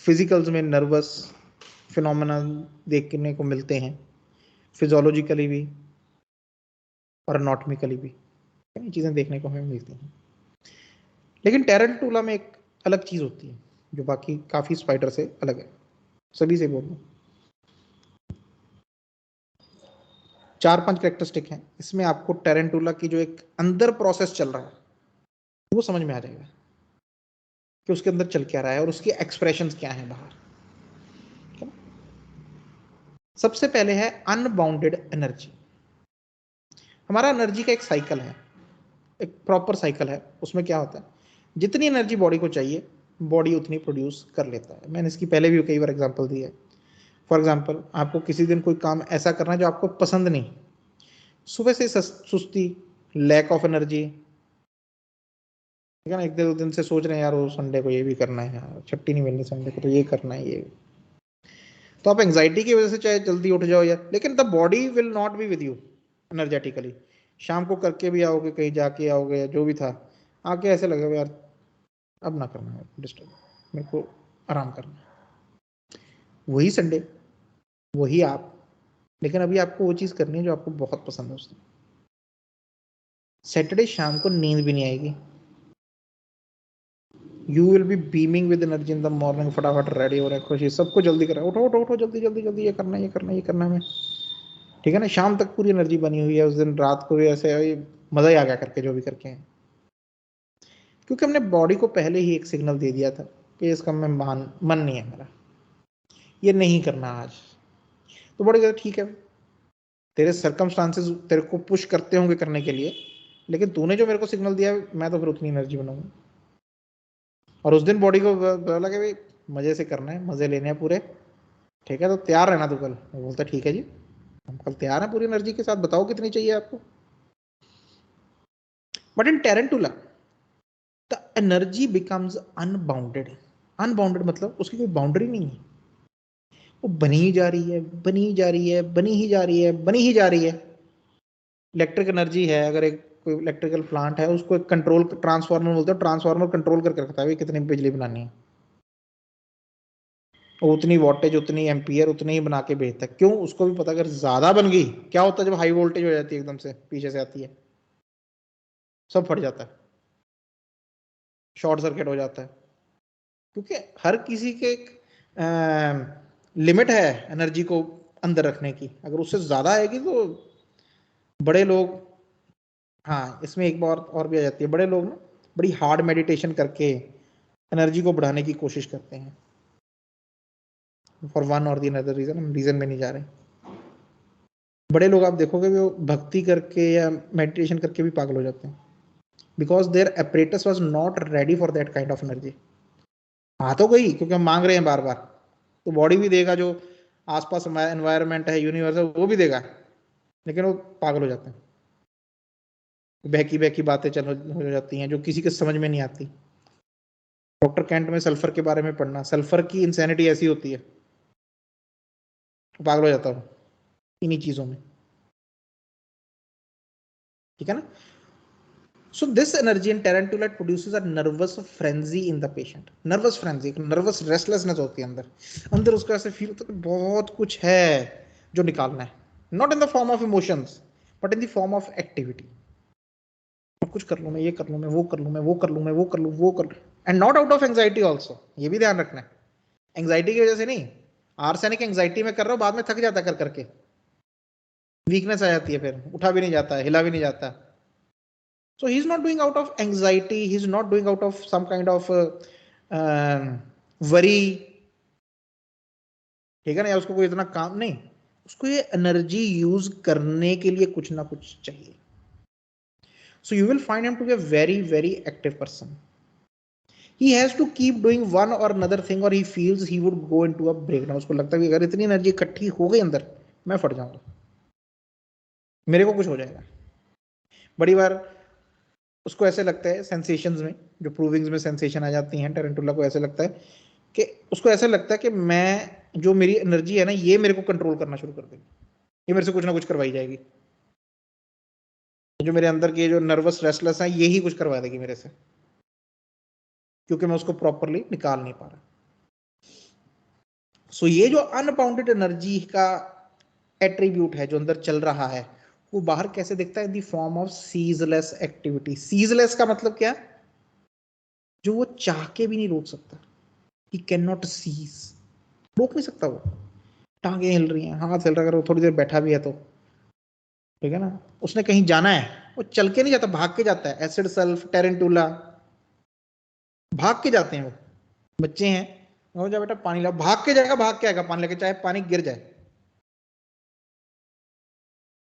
Speaker 1: फिजिकल्स में नर्वस फिनोमेना देखने को मिलते हैं, फिजियोलॉजिकली भी और एनाटॉमिकली भी ये चीज़ें देखने को हमें मिलती हैं। लेकिन टेरेंटुला में एक अलग चीज़ होती है जो बाकी काफ़ी स्पाइडर से अलग है। सभी से बोल दूँ, 4-5 कैरेक्टरिस्टिक हैं इसमें, आपको टेरेंटुला की जो एक अंदर प्रोसेस चल रहा है वो समझ में आ जाएगा कि उसके अंदर चल क्या रहा है और उसकी एक्सप्रेशंस क्या हैं बाहर। सबसे पहले है अनबाउंडेड एनर्जी। हमारा एनर्जी का एक साइकिल है, एक प्रॉपर साइकिल है। उसमें क्या होता है, जितनी एनर्जी बॉडी को चाहिए बॉडी उतनी प्रोड्यूस कर लेता है। मैंने इसकी पहले भी कई बार एग्जांपल दी है। फॉर एग्जांपल, आपको किसी दिन कोई काम ऐसा करना है जो आपको पसंद नहीं, सुबह से सुस्ती, लैक ऑफ एनर्जी, ठीक है ना। एक दो दिन से सोच रहे हैं यार वो संडे को ये भी करना है, यार छुट्टी नहीं मिलनी संडे को तो ये करना है ये, तो आप एंग्जाइटी की वजह से चाहे जल्दी उठ जाओ या, लेकिन the body will not be with you energetically. शाम को करके भी आओगे, कहीं जाके आओगे या जो भी था, आके ऐसे लगेगा यार अब ना करना है डिस्टर्ब, मेरे को आराम करना है। वही संडे, वही आप, लेकिन अभी आपको वो चीज़ करनी है जो आपको बहुत पसंद है उस दिन। सैटरडे शाम को नींद भी नहीं आएगी, you will be beaming with energy in the morning, फटाफट रेडी हो रहे हैं, खुशी, सबको जल्दी करा, उठो उठो उठो जल्दी जल्दी जल्दी, ये करना है ये करना है ये करना है हमें, ठीक है ना। शाम तक पूरी एनर्जी बनी हुई है, उस दिन रात को भी ऐसे मजा ही आ गया करके जो भी करके हैं, क्योंकि हमने बॉडी को पहले ही एक सिग्नल दे दिया था कि इसका मैं मन नहीं है मेरा, ये नहीं करना आज। तो बड़ी कहता ठीक है, तेरे सरकमस्टांसेस तेरे को पुश करते होंगे करने के लिए, लेकिन तूने जो मेरे को सिग्नल दिया मैं तो फिर उतनी एनर्जी बनाऊंगा। और उस दिन बॉडी को बोला कि भाई मजे से करना है, मजे लेने हैं पूरे, ठीक है, तो तैयार रहना तू कल। वो बोलता ठीक है जी, हम कल तैयार हैं पूरी एनर्जी के साथ, बताओ कितनी चाहिए आपको। But in tarantula the energy becomes unbounded. Unbounded मतलब उसकी कोई बाउंड्री नहीं है, वो बनी ही जा रही है, बनी ही जा रही है, बनी ही जा रही है, बनी ही जा रही है। इलेक्ट्रिक एनर्जी है, अगर एक कोई इलेक्ट्रिकल प्लांट है उसको एक कंट्रोल ट्रांसफार्मर बोलते हैं, ट्रांसफार्मर कंट्रोल करके रखता है कितनी बिजली बनानी है, वो उतनी वोल्टेज उतनी एम्पियर उतनी ही बना के भेजता है। क्यों, उसको भी पता अगर ज्यादा बन गई क्या होता है, जब हाई वोल्टेज हो जाती है एकदम से पीछे से आती है, सब फट जाता है, शॉर्ट सर्किट हो जाता है। क्योंकि हर किसी के एक लिमिट है एनर्जी को अंदर रखने की, अगर उससे ज्यादा आएगी तो बड़े लोग, हाँ इसमें एक बार और भी आ जाती है, बड़े लोग ना बड़ी हार्ड मेडिटेशन करके एनर्जी को बढ़ाने की कोशिश करते हैं फॉर वन और दी अनदर रीजन, हम रीजन में नहीं जा रहे। बड़े लोग आप देखोगे वो भक्ति करके या मेडिटेशन करके भी पागल हो जाते हैं, because there apparatus was not ready for that kind of energy। आ तो गई क्योंकि हम मांग रहे हैं बार बार, तो बॉडी भी देगा, जो आसपास एनवायरनमेंट है, यूनिवर्स है, वो भी देगा, लेकिन वो पागल हो जाते हैं, बहकी बहकी बातें चल हो जाती हैं जो किसी के समझ में नहीं आती। डॉक्टर कैंट में सल्फर के बारे में पढ़ना, सल्फर की इंसैनिटी ऐसी होती है, पागल हो जाता हूँ इन्हीं चीजों में, ठीक है ना। So this energy in tarantula produces a nervous frenzy in the patient, nervous frenzy, nervous restlessness होती है अंदर, अंदर उसको ऐसे फील होता है बहुत कुछ है जो निकालना है, not in the form of emotions but in the form of activity। कुछ कर लूं मैं, ये कर लूं मैं, वो कर लूं मैं, वो कर लूं मैं, वो कर लूं, वो कर लूं, and not out of anxiety also, ये भी ध्यान रखना है, एंग्जाइटी की वजह से नहीं, आर्सेनिक एंग्जाइटी में कर रहा हूं, बाद में थक जाता कर करके, वीकनेस आ जाती है, फिर उठा भी नहीं जाता, हिला भी नहीं जाता। So he's not doing out of anxiety, he's not doing out of some kind of worry, ठीक है ना, या उसको कोई इतना काम नहीं, उसको ये एनर्जी यूज करने के लिए कुछ ना कुछ चाहिए। So you will find him to be a very very active person। He has to keep doing one or another thing or he feels he would go into a breakdown। उसको लगता है कि अगर इतनी एनर्जी इकट्ठी हो गई अंदर, मैं फट जाऊंगा, मेरे को कुछ हो जाएगा। बड़ी बार उसको ऐसे लगता है सेंसेशंस में, जो प्रूविंग्स में सेंसेशन आ जाती हैं, टेरेंटुला को ऐसे लगता है कि उसको ऐसा लगता है कि मैं, जो मेरी एनर्जी है ना, ये मेरे को कंट्रोल करना शुरू कर देगी, ये मेरे से कुछ ना कुछ करवाई जाएगी, जो मेरे अंदर की जो नर्वस रेस्टलेस है यही कुछ करवा देगी मेरे से, क्योंकि मैं उसको प्रॉपरली निकाल नहीं पा रहा। सो ये जो अनबाउंडेड एनर्जी का एट्रीब्यूट है जो अंदर चल रहा है, वो बाहर कैसे दिखता है, in the form of ceaseless activity. Ceaseless का मतलब क्या, जो वो चाह के भी नहीं रोक सकता, ही कैन नॉट सीज, रोक नहीं सकता वो, टांगे हिल रही हैं, हाथ हिल रहा है, अगर वो थोड़ी देर बैठा भी है तो, ठीक है ना, उसने कहीं जाना है, वो चल के नहीं जाता, भाग के जाता है। एसिड सल्फ टेरेंटुला भाग के जाते हैं, वो बच्चे हैं, हो जा बेटा पानी ला, भाग के जाएगा, भाग के आएगा पानी लेके, चाहे पानी गिर जाए,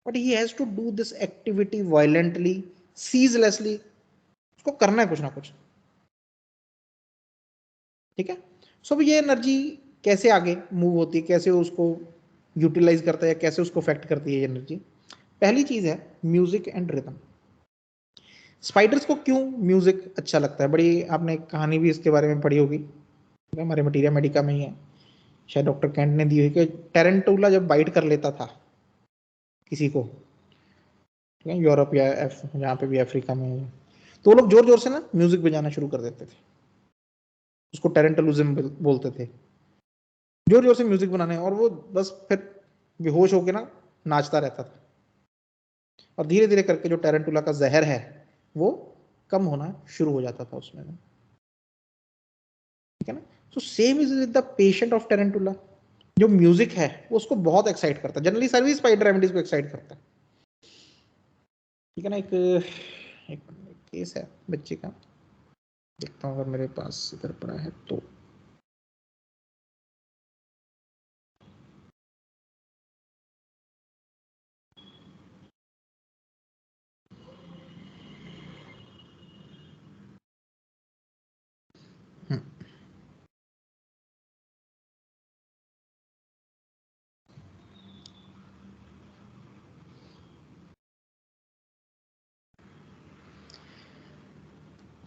Speaker 1: but he has to do this activity violently, ceaselessly, उसको करना है कुछ ना कुछ, ठीक है। सो ये एनर्जी कैसे आगे मूव होती है, कैसे उसको यूटिलाइज करता है, कैसे उसको अफेक्ट करती है ये एनर्जी। पहली चीज है म्यूजिक एंड रिदम। स्पाइडर्स को क्यों म्यूजिक अच्छा लगता है, बड़ी आपने कहानी भी इसके बारे में पढ़ी होगी, हमारे मटीरिया मेडिका में ही है, शायद डॉक्टर कैंट ने दी हुई, कि टेरेंटुला जब बाइट कर लेता था किसी को, ठीक है, यूरोप या यहाँ पे भी अफ्रीका में, तो वो लोग जोर जोर से ना म्यूजिक बजाना शुरू कर देते थे, उसको टेरेंटलुज्म बोलते थे, जोर जोर से म्यूजिक बनाने, और वो बस फिर बेहोश होके ना नाचता रहता था, और धीरे धीरे करके जो टेरेंटुला का जहर है वो कम होना शुरू हो जाता था उसमें, ठीक है ना। So same is with the patient of tarantula, जो म्यूजिक है वो उसको बहुत एक्साइट करता है, जनरली सर्विस स्पाइडर रेमेडीज को एक्साइट करता है, ठीक है ना। एक केस है बच्चे का, देखता हूँ अगर मेरे पास इधर पड़ा है तो,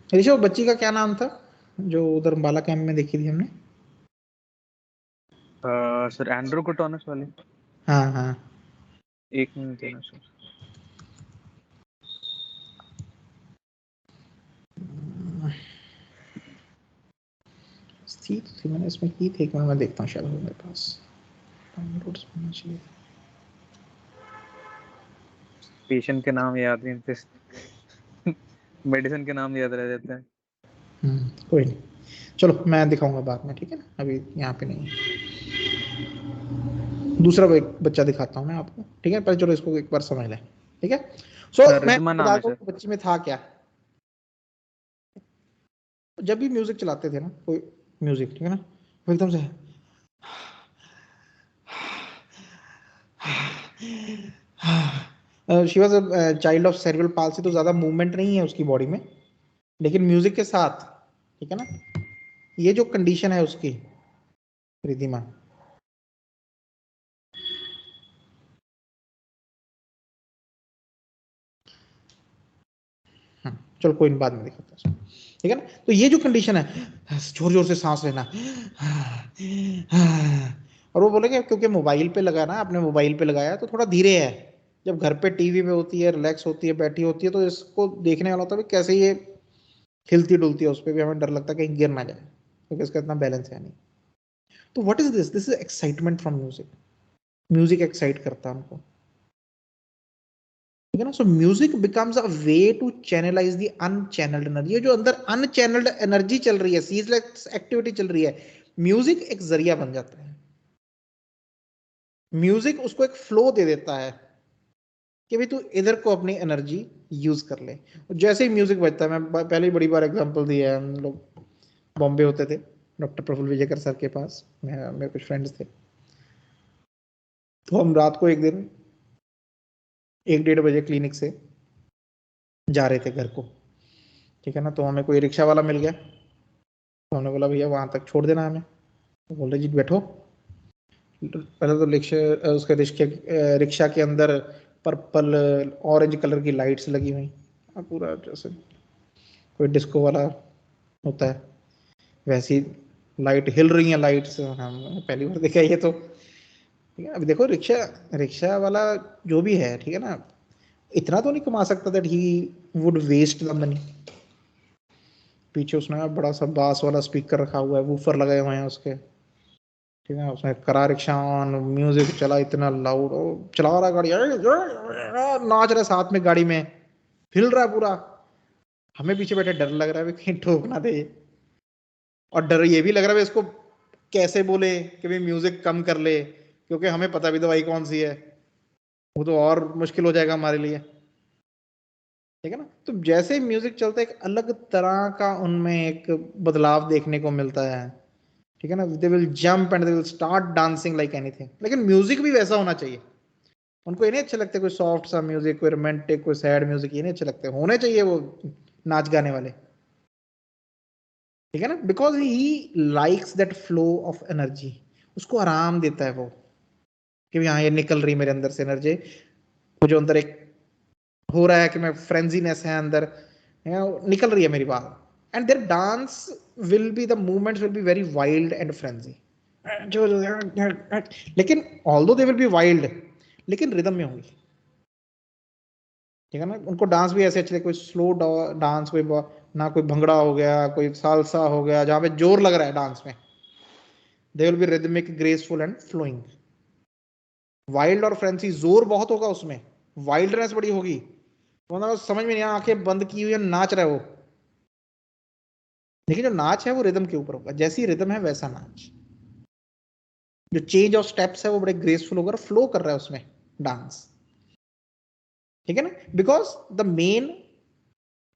Speaker 1: ऋषभ बच्ची का क्या नाम था जो उधर बाला कैंप में देखी थी हमने?
Speaker 2: सर एंड्रू कोटोनस वाली।
Speaker 1: हाँ हाँ,
Speaker 2: एक मिनट देना सर।
Speaker 1: थी मैंने इसमें की थी, कि मैं देखता हूँ शायद हो मेरे पास, डाउनलोड्स होना चाहिए।
Speaker 2: पेशेंट के नाम याद नहीं थे मेडिसिन के नाम याद रह जाते हैं।
Speaker 1: कोई नहीं, चलो मैं दिखाऊंगा बाद में, ठीक है ना, अभी यहाँ पे नहीं। दूसरा एक बच्चा दिखाता हूँ मैं आपको, ठीक है, पहले चलो इसको एक बार समझ लें, ठीक है। सो मैं
Speaker 2: रिद्मा नाम है
Speaker 1: बताता हूँ
Speaker 2: सर।
Speaker 1: बच्चे में था क्या। जब भी म्यूजिक चलाते थे ना, कोई म्यूजिक, ठीक है ना, वो एकदम से she was a child of cerebral palsy, तो ज्यादा मूवमेंट नहीं है उसकी बॉडी में, लेकिन म्यूजिक के साथ, ठीक है ना, ये जो कंडीशन है उसकी, रिधिमा, चलो कोई नहीं, बाद में दिखाता हूँ, ठीक है ना। तो ये जो कंडीशन है, जोर जोर से सांस लेना, और वो बोलेंगे क्योंकि मोबाइल पे लगा ना, आपने मोबाइल पे लगाया तो थोड़ा धीरे है, जब घर पे टीवी पे होती है, रिलैक्स होती है, बैठी होती है, तो इसको देखने वाला होता है कैसे ये हिलती डुलती है, उस पर भी हमें डर लगता है कहीं गिर ना जाए, क्योंकि इसका इतना बैलेंस है नहीं। तो what is this, this is excitement from music, music excite करता है हमको, ठीक है ना। So music becomes a way to channelise the unchannelled energy, ये जो अंदर अनचैनल्ड एनर्जी चल रही है, सीजलेस एक्टिविटी चल रही है, म्यूजिक एक जरिया बन जाता है, म्यूजिक उसको एक फ्लो दे देता है कि भाई तू इधर को अपनी एनर्जी यूज कर ले। जैसे ही म्यूजिक बजता है, मैं पहले ही बड़ी बार एग्जांपल दिया है, हम लोग बॉम्बे होते थे डॉक्टर प्रफुल्ल विजयकर सर के पास, मेरे कुछ फ्रेंड्स थे, तो हम रात को एक दिन 1-1:30 बजे क्लिनिक से जा रहे थे घर को, ठीक है ना, तो हमें कोई रिक्शा वाला मिल गया, तो हमने बोला भैया वहां तक छोड़ देना हमें, तो बोल रहे जी बैठो। पहले तो रिक्शा, उसके रिक्शा के अंदर पर्पल ऑरेंज कलर की लाइट्स लगी हुई, पूरा जैसे कोई डिस्को वाला होता है वैसी लाइट हिल रही है, लाइट्स, हम पहली बार देखा ये तो, ठीक है। अभी देखो रिक्शा, रिक्शा वाला जो भी है, ठीक है ना, इतना तो नहीं कमा सकता that he would waste the money. पीछे उसने बड़ा सा बास वाला स्पीकर रखा हुआ है, वूफर लगाए हुए हैं उसके, ठीक है, उसने करा रिक्शा ऑन, म्यूजिक चला इतना लाउड, चला रहा गाड़ी, नाच रहा साथ में गाड़ी में, हिल रहा है पूरा। हमें पीछे बैठे डर लग रहा है कहीं ठोक ना दे, और डर ये भी लग रहा है इसको कैसे बोले कि भाई म्यूजिक कम कर ले, क्योंकि हमें पता भी दवाई कौन सी है, वो तो और मुश्किल हो जाएगा हमारे लिए, ठीक है ना। तो जैसे म्यूजिक चलता है, एक अलग तरह का उनमें एक बदलाव देखने को मिलता है, ठीक है ना, they will jump and they will start dancing like anything. लेकिन म्यूजिक भी वैसा होना चाहिए, उनको ये नहीं अच्छे लगते कोई सॉफ्ट सा म्यूजिक, कोई रोमांटिक, कोई सैड म्यूजिक, ये नहीं अच्छे लगते, होने चाहिए वो नाच गाने वाले, ठीक है ना, because he likes that flow of energy, उसको आराम देता है वो, कि हाँ ये निकल रही मेरे अंदर से एनर्जी, वो जो अंदर एक हो रहा है कि मैं फ्रेंजीनेस है अंदर, निकल रही है मेरी बात, and their dance will be, the movements will be very wild and frenzy, लेकिन although they will be wild, लेकिन रिदम में होंगी, ठीक है ना। उनको डांस भी ऐसे अच्छे, कोई स्लो डांस, कोई ना कोई भंगड़ा हो गया, कोई सालसा हो गया जहां पे जोर लग रहा है डांस में, they will be rhythmic, graceful and flowing. Wild और फ्रेंसी जोर बहुत होगा उसमें, वाइल्डनेस बड़ी होगी, मतलब समझ में नहीं, आंखें बंद की हुई है, नाच रहा है वो, लेकिन जो नाच है वो रिदम के ऊपर होगा, जैसी रिदम है वैसा नाच, जो चेंज ऑफ स्टेप्स है वो बड़े ग्रेसफुल होगा, फ्लो कर रहा है उसमें डांस, ठीक है ना, because the main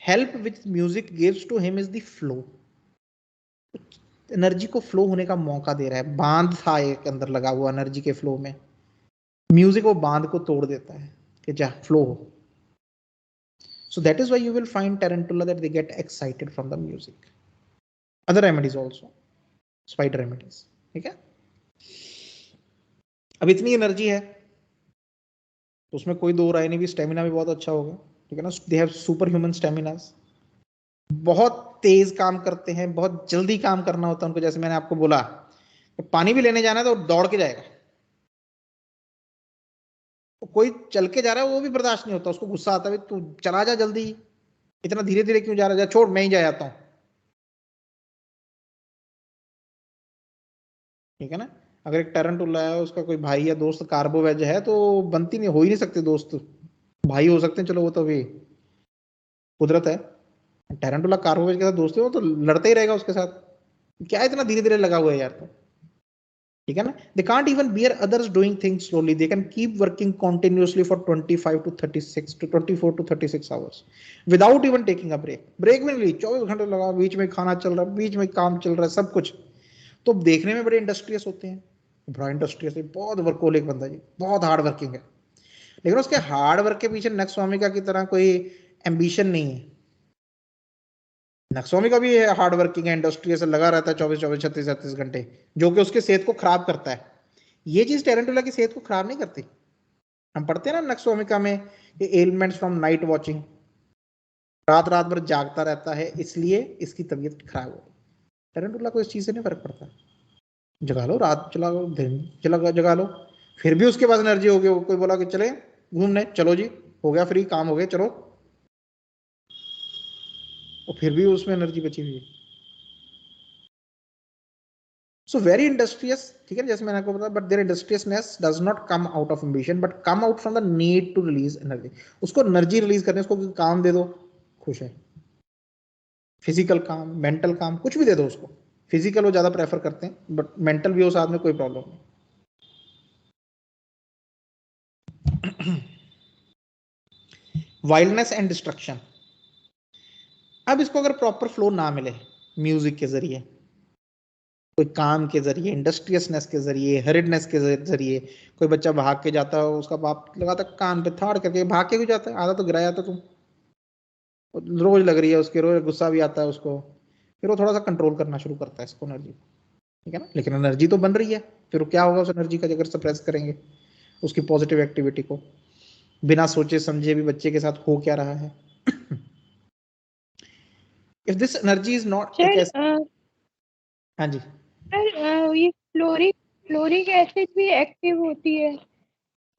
Speaker 1: help which music gives to him is the flow, energy को फ्लो होने का मौका दे रहा है, बांध था एक अंदर लगा हुआ एनर्जी के फ्लो में, म्यूजिक वो बांध को तोड़ देता है कि जा फ्लो हो। So that is why you will find tarantula that they get excited from the music. Other remedies also, spider remedies, ठीक है। अब इतनी एनर्जी है तो उसमें कोई दो राय नहीं, भी स्टेमिना भी बहुत अच्छा होगा, ठीक है ना, दे हैव सुपर ह्यूमन स्टेमिनास, बहुत तेज काम करते हैं, बहुत जल्दी काम करना होता है उनको, जैसे मैंने आपको बोला पानी भी लेने जाना है तो दौड़ के जाएगा, तो कोई चल के जा रहा है वो भी बर्दाश्त नहीं होता, उसको गुस्सा आता है तू चला जा जल्दी, इतना धीरे धीरे क्यों जा रहा है, जा छोड़ मैं ही जा जाता हूँ, ठीक है ना। अगर एक टैरेंटुला है, उसका कोई भाई या दोस्त कार्बोवेज है, तो बनती नहीं, हो ही नहीं सकते दोस्त, भाई हो सकते हैं चलो वो तो भी कुदरत है, टैरेंटुला कार्बोवेज के साथ दोस्त है वो तो लड़ते ही रहेगा उसके साथ, क्या इतना धीरे धीरे लगा हुआ है यार, तो ठीक है ना. They can't even bear others doing things slowly. They can keep working continuously for 25 to 36 to 24 to 36 hours without even taking a break. Break भी नहीं ली, 24 घंटे लगा, बीच में खाना चल रहा है, बीच में काम चल रहा है, सब कुछ. तो देखने में बड़े इंडस्ट्रियस होते हैं, बड़ा इंडस्ट्रियस है, बहुत वर्कोलिक बंदा जी, बहुत हार्ड वर्किंग है, लेकिन उसके हार्ड वर्क के पीछे नक्सवामिका की तरह कोई एम्बिशन नहीं है. नक्सवामी का भी हार्ड वर्किंग है, इंडस्ट्री से लगा रहता है 24 36 घंटे, जो कि उसके सेहत को खराब करता है. ये चीज टेरेंटुला की सेहत को खराब नहीं करती. हम पढ़ते हैं ना नक्सवामिका में, ये एलिमेंट्स फ्रॉम नाइट वॉचिंग, रात रात भर जागता रहता है इसलिए इसकी तबीयत खराब हो. टेरेंटुला को इस चीज से नहीं फर्क पड़ता. जगा लो, रात चला लो, दिन जगा लो, फिर भी उसके पास एनर्जी होगी. कोई बोला कि चले घूमने, चलो जी, हो गया फ्री, काम हो गया, चलो, और फिर भी उसमें एनर्जी बची हुई है. सो वेरी इंडस्ट्रियस, ठीक है, जैसे मैंने आपको बताया, but their industriousness does not come out of ambition but come out from the need to release energy. उसको एनर्जी रिलीज करने, उसको काम दे दो, खुश है. फिजिकल काम, मेंटल काम, कुछ भी दे दो उसको. फिजिकल वो ज्यादा प्रेफर करते हैं, बट मेंटल भी हो साथ में, कोई प्रॉब्लम नहीं. Wildness and destruction. अब इसको अगर प्रॉपर फ्लो ना मिले, म्यूजिक के जरिए, कोई काम के जरिए, इंडस्ट्रियसनेस के जरिए, हरिडनेस के जरिए, कोई बच्चा भाग के जाता है, उसका बाप लगाता कान पे थाड़ करके, भाग के भी जाता है, आधा तो गिरा जाता, तुम रोज लग रही है उसके, रोज गुस्सा भी आता है उसको, फिर वो थोड़ा सा कंट्रोल करना शुरू करता है इसको, एनर्जी, ठीक है ना. लेकिन एनर्जी तो बन रही है, फिर क्या होगा उस एनर्जी का अगर सप्रेस करेंगे उसकी पॉजिटिव एक्टिविटी को, बिना सोचे समझे भी बच्चे के साथ हो क्या रहा है. If this energy is not एक
Speaker 3: सर
Speaker 1: ऐसी. हाँ जी.
Speaker 3: सर ये फ्लोरिक एसिड भी एक्टिव होती है,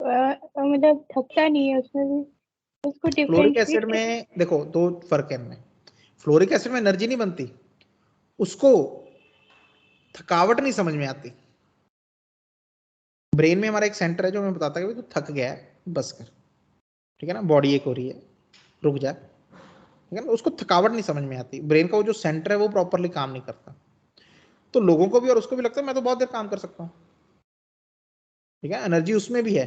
Speaker 3: मतलब थकता नहीं है उसमें भी, उसको
Speaker 1: फ्लोरिक एसिड
Speaker 3: डिफरेंशिएट.
Speaker 1: में देखो दो फर्क है इनमें. फ्लोरिक एसिड में एनर्जी नहीं बनती, उसको थकावट नहीं समझ में आती. ब्रेन में हमारा एक सेंटर है जो हमें बताता है कि तू थक गया है, बस कर, ठीक है ना, बॉडी एक हो रही है, रुक जा, ठीक है ना. उसको थकावट नहीं समझ में आती, ब्रेन का वो जो सेंटर है वो प्रॉपरली काम नहीं करता. तो लोगों को भी और उसको भी लगता है मैं तो बहुत देर काम कर सकता हूँ, ठीक है, एनर्जी उसमें भी है.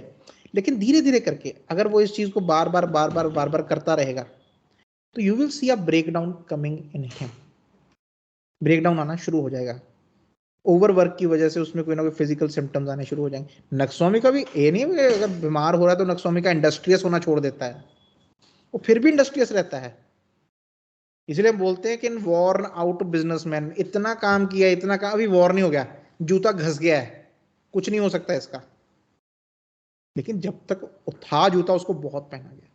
Speaker 1: लेकिन धीरे धीरे करके अगर वो इस चीज को बार बार करता रहेगा, तो you will see a breakdown coming in him. Breakdown आना शुरू हो जाएगा. ओवर वर्क की वजह से उसमें कोई ना कोई फिजिकल सिम्टम्स आने शुरू हो जाएंगे. नक्सवामी का भी ये नहीं है अगर बीमार हो रहा है तो नक्सवामी का इंडस्ट्रियस होना छोड़ देता है, वो फिर भी इंडस्ट्रियस रहता है. इसलिए हम बोलते हैं कि इन वॉर्न आउट बिजनेसमैन, इतना काम किया, इतना काम, अभी वॉर नहीं हो गया, जूता घस गया है, कुछ नहीं हो सकता इसका. लेकिन जब तक वो था जूता, उसको बहुत पहना गया.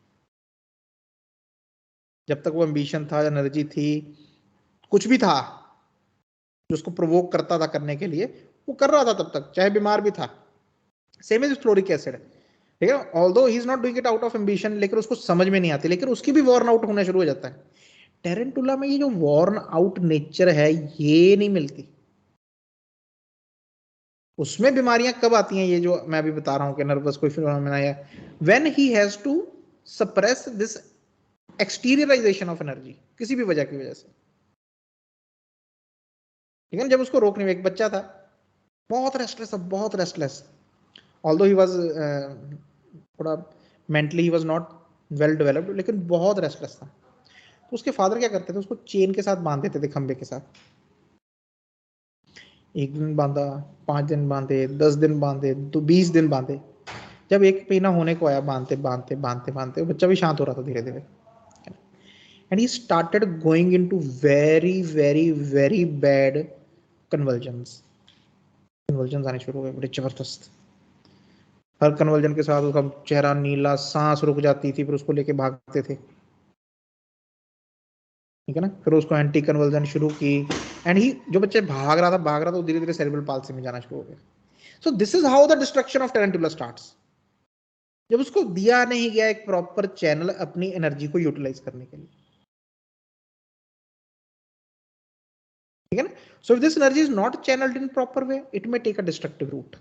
Speaker 1: जब तक वो एम्बिशन था, एनर्जी थी, कुछ भी था जो उसको प्रोवोक करता था करने के लिए, वो कर रहा था तब तक, चाहे बीमार भी था. सेम इज फ्लोरिक एसिड, ठीक है, although he is not doing it out of ambition, लेकिन उसको समझ में नहीं आती, लेकिन उसकी भी वॉर्न आउट होना शुरू हो जाता है. टेरेंटुला में ये जो वॉर्न आउट नेचर है ये नहीं मिलती. उसमें बीमारियां कब आती हैं, ये जो मैं अभी बता रहा हूं कि नर्वस कोई फिनोमेना है, when he has to suppress this exteriorisation of energy, किसी भी वजह की वजह से, ठीक है. जब उसको रोकने में, एक बच्चा था बहुत रेस्टलेस, बहुत रेस्टलेस, ऑल्दो ही वाज थोड़ा mentally he was not well developed, लेकिन बहुत रेस्टलेस था. तो उसके फादर क्या करते थे, उसको चेन के साथ बांध देते थे, खंबे के साथ. एक दिन बांधा, 5 दिन बांधे, 10 दिन बांधे, तो 20 दिन बांधे. जब एक महीना होने को आया, बांधते बांधते बांधते बांधते बच्चा भी शांत हो रहा था धीरे धीरे. And he started going into very very very bad convergence. Convergence आने शुरू हो गए बड़े जबरदस्त. हर कन्वर्जन के साथ उसका चेहरा नीला, सांस रुक जाती थी, फिर उसको लेके भागते थे, ठीक है ना. फिर उसको एंटी कन्वर्जन शुरू की, एंड ही, जो बच्चे भाग रहा था वो धीरे धीरे सेरेब्रल पाल्सी में जाना शुरू हो गया. So this is how the destruction of tarantula starts. जब उसको दिया नहीं गया एक प्रॉपर चैनल अपनी एनर्जी को यूटिलाइज करने के लिए, ठीक है ना. So if this energy is not channelled in proper way, it may take a destructive route.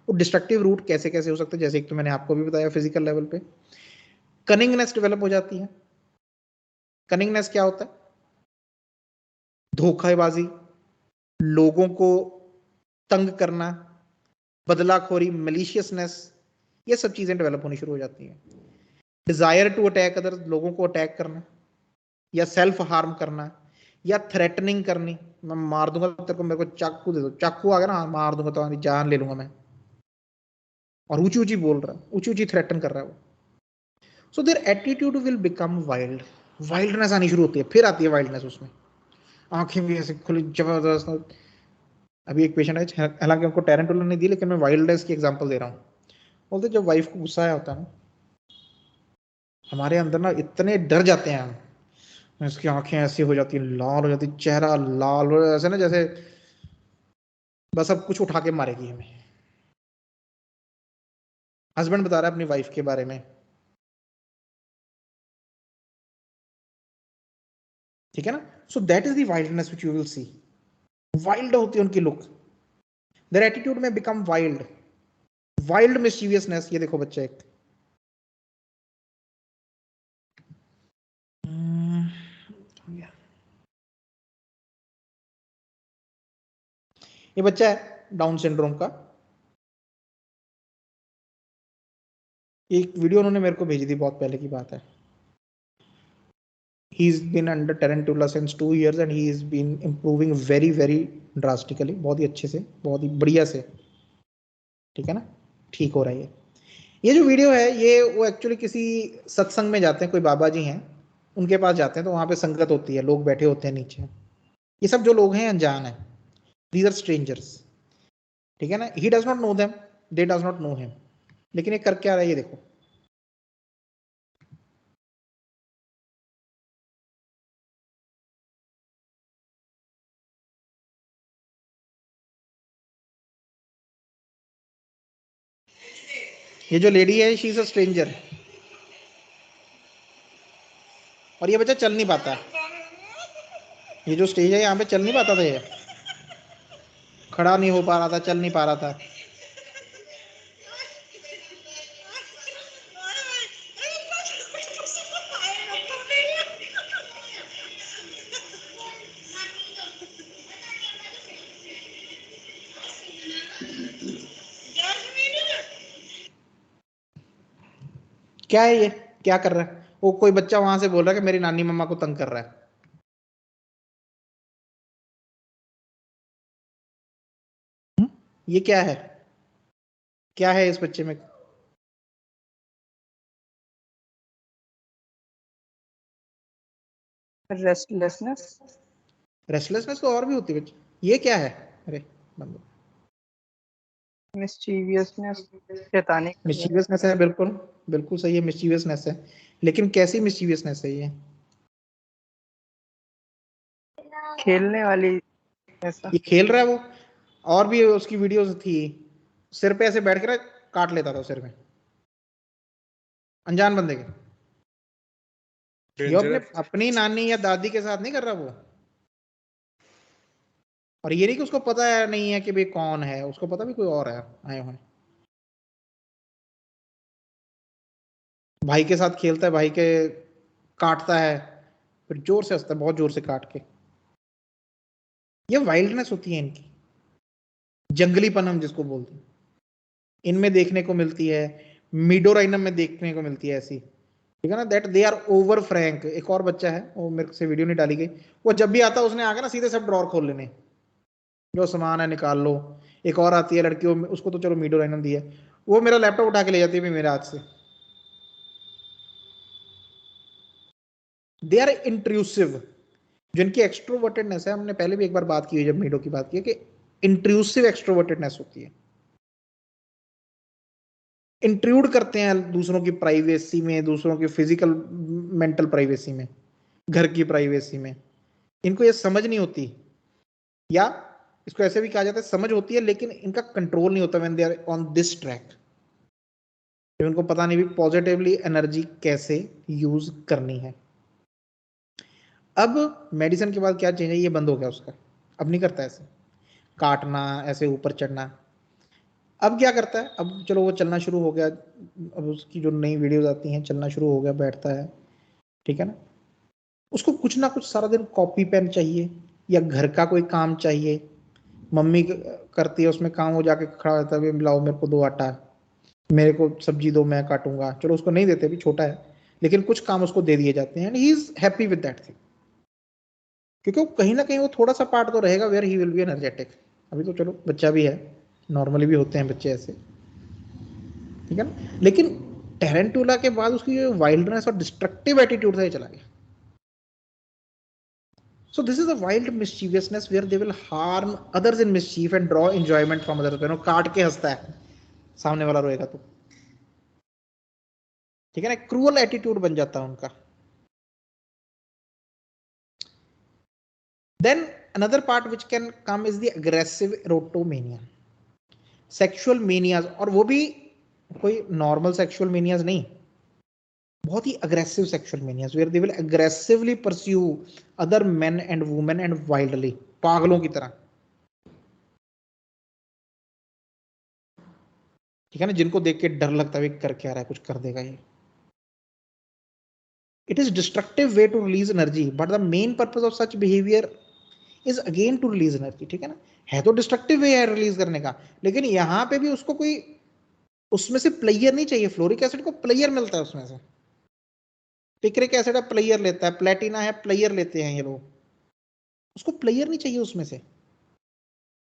Speaker 1: वो डिस्ट्रक्टिव रूट कैसे कैसे हो सकते हैं, जैसे एक तो मैंने आपको भी बताया, फिजिकल लेवल पे कनिंगनेस डेवलप हो जाती है. कनिंगनेस क्या होता है, धोखेबाजी, लोगों को तंग करना, बदलाखोरी, मलिशियसनेस, ये सब चीजें डेवलप होनी शुरू हो जाती हैं। डिजायर टू अटैक अदर, लोगों को अटैक करना या सेल्फ हार्म करना या थ्रेटनिंग करनी, मैं मार दूंगा तेरे को, मेरे को चाकू दे दो, चाकू आ गया ना मार दूंगा, तो जान ले लूंगा मैं, और ऊंची ऊंची बोल रहा है, ऊंची ऊंची थ्रेटन कर रहा है वो। So their attitude will become wild, wildness आनी शुरू होती है, फिर आती है वाइल्डनेस उसमें, आंखें भी ऐसे खुली जबरदस्त। अभी एक पेशेंट है, हालांकि उनको टेरेंटुला नहीं दी, लेकिन मैं वाइल्डनेस की एग्जांपल दे रहा हूँ। बोलते जब वाइफ को गुस्सा आया होता है ना, हमारे अंदर ना इतने डर जाते हैं हम, इसकी आंखें ऐसी हो जाती है, लाल हो जाती, चेहरा लाल हो, ऐसे ना जैसे बस अब कुछ उठा के मारेगी हमें। हस्बैंड बता रहा है अपनी वाइफ के बारे में, ठीक है ना। So that is the wildness which you will C, wild होती है उनकी लुक, देयर एटीट्यूड में बिकम वाइल्ड, वाइल्ड मिस्चीवियसनेस। ये देखो बच्चा एक, ये बच्चा है डाउन सिंड्रोम का, एक वीडियो उन्होंने मेरे को भेजी थी, बहुत पहले की बात है। He's been under tarantula since 2 years and he has been improving very very drastically, बहुत ही अच्छे से, बहुत ही बढ़िया से, ठीक है ना, ठीक हो रहा है ये जो वीडियो है ये, वो एक्चुअली किसी सत्संग में जाते हैं, कोई बाबा जी हैं उनके पास जाते हैं, तो वहां पे संगत होती है, लोग बैठे होते हैं नीचे, ये सब जो लोग हैं अनजान है, दीज आर स्ट्रेंजर्स, ठीक है ना, ही does not know them, they does not know him, लेकिन ये कर क्या रहा है ये देखो। ये जो लेडी है शी इज अ स्ट्रेंजर, और ये बच्चा चल नहीं पाता, ये जो स्टेज है यहाँ पे चल नहीं पाता था, ये खड़ा नहीं हो पा रहा था, चल नहीं पा रहा था। क्या है ये, क्या कर रहा है वो, कोई बच्चा वहां से बोल रहा है कि मेरी नानी मम्मा को तंग कर रहा है। ये क्या है, क्या है इस बच्चे में।
Speaker 4: रेस्टलेसनेस,
Speaker 1: रेस्टलेसनेस तो और भी होती है बच्चे, ये क्या है, अरे बंद,
Speaker 4: मिस्चीवियसनेस, शैतानी,
Speaker 1: मिस्चीवियसनेस है, बिल्कुल बिल्कुल सही है, मिस्चीवियसनेस है, लेकिन कैसी मिस्चीवियसनेस है ये।
Speaker 4: खेलने वाली ऐसा।
Speaker 1: ये खेल रहा है वो, और भी उसकी वीडियोस थी, सिर पे ऐसे बैठ कर काट लेता था सिर में, अनजान बंदे के। ये अपने अपनी नानी या दादी के साथ नहीं कर रहा वो, और ये नहीं कि उसको पता है नहीं है कि भाई कौन है, उसको पता भी कोई और है आए हुए, भाई के साथ खेलता है, भाई के काटता है, फिर जोर से हंसता है, बहुत जोर से काट के। ये वाइल्डनेस होती है इनकी, जंगलीपन हम जिसको बोलते हैं, इनमें देखने को मिलती है, मीडोराइनम में देखने को मिलती है ऐसी, ठीक है ना, that they are over frank. एक और बच्चा है, वो मेरे से वीडियो नहीं डाली गई, वो जब भी आता है उसने आगे ना सीधे सब ड्रॉर खोल लेने, जो सामान है निकाल लो। एक और आती है लड़की, उसको तो चलो मीडोराइनम दी है, वो मेरा लैपटॉप उठा के ले जाती है मेरे हाथ से। दे आर इंट्रूसिव, जिनकी एक्सट्रोवर्टेडनेस है, हमने पहले भी एक बार बात की है जब मीडो की बात की है, कि इंट्रूसिव एक्सट्रोवर्टेडनेस होती है, इंट्रूड करते हैं दूसरों की प्राइवेसी में, दूसरों की फिजिकल मेंटल प्राइवेसी में, घर की प्राइवेसी में, इनको ये समझ नहीं होती, या इसको ऐसे भी कहा जाता है समझ होती है लेकिन इनका कंट्रोल नहीं होता when they are on this track, उनको पता नहीं भी पॉजिटिवली एनर्जी कैसे यूज करनी है। अब मेडिसिन के बाद क्या चेंज है, ये बंद हो गया उसका, अब नहीं करता ऐसे काटना, ऐसे ऊपर चढ़ना। अब क्या करता है, अब चलो वो चलना शुरू हो गया, अब उसकी जो नई वीडियोस आती हैं, चलना शुरू हो गया, बैठता है, ठीक है ना, उसको कुछ ना कुछ सारा दिन कॉपी पेन चाहिए, या घर का कोई काम चाहिए, मम्मी करती है उसमें काम, वो जाके खड़ा रहता है, लाओ मेरे को 2 आटा, मेरे को सब्जी दो, मैं काटूंगा। चलो उसको नहीं देते, भी छोटा है, लेकिन कुछ काम उसको दे दिए जाते हैं and he is happy with that thing, क्योंकि वो कहीं ना कहीं वो थोड़ा सा पार्ट तो रहेगा where he will be energetic. अभी तो चलो बच्चा भी है, नॉर्मली भी होते हैं बच्चे ऐसे, ठीक है ना, लेकिन टेरेंटुला के बाद उसकी जो वाइल्डनेस और डिस्ट्रक्टिव एटीट्यूड था ये चला गया। So this is a wild mischievousness where they will harm others in mischief and draw enjoyment from others. You know, काट के हंसता है, सामने वाला रोएगा तो, ठीक है ना, क्रूअल एटीट्यूड बन जाता है उनका। Then another part which can come is the aggressive erotomania, sexual manias, और वो भी कोई नॉर्मल सेक्सुअल मेनियाज नहीं, बहुत ही aggressive sexual manias where they will aggressively pursue other men and women and wildly, पागलों की तरह, ठीक है ना, जिनको देख के डर लगता है कर क्या रहा है, कुछ कर देगा ये। It is destructive way to release energy, but the main purpose of such behavior is again to release energy, ठीक है ना, है तो डिस्ट्रक्टिव वे है रिलीज करने का, लेकिन यहाँ पे भी उसको कोई उसमें से प्लेयर नहीं चाहिए। फ्लोरिक एसिड को प्लेयर मिलता है उसमें से, पिक्रिक एसिड है प्लेयर लेता है, प्लेटिना है प्लेयर लेते हैं ये लोग, उसको प्लेयर नहीं चाहिए उसमें से,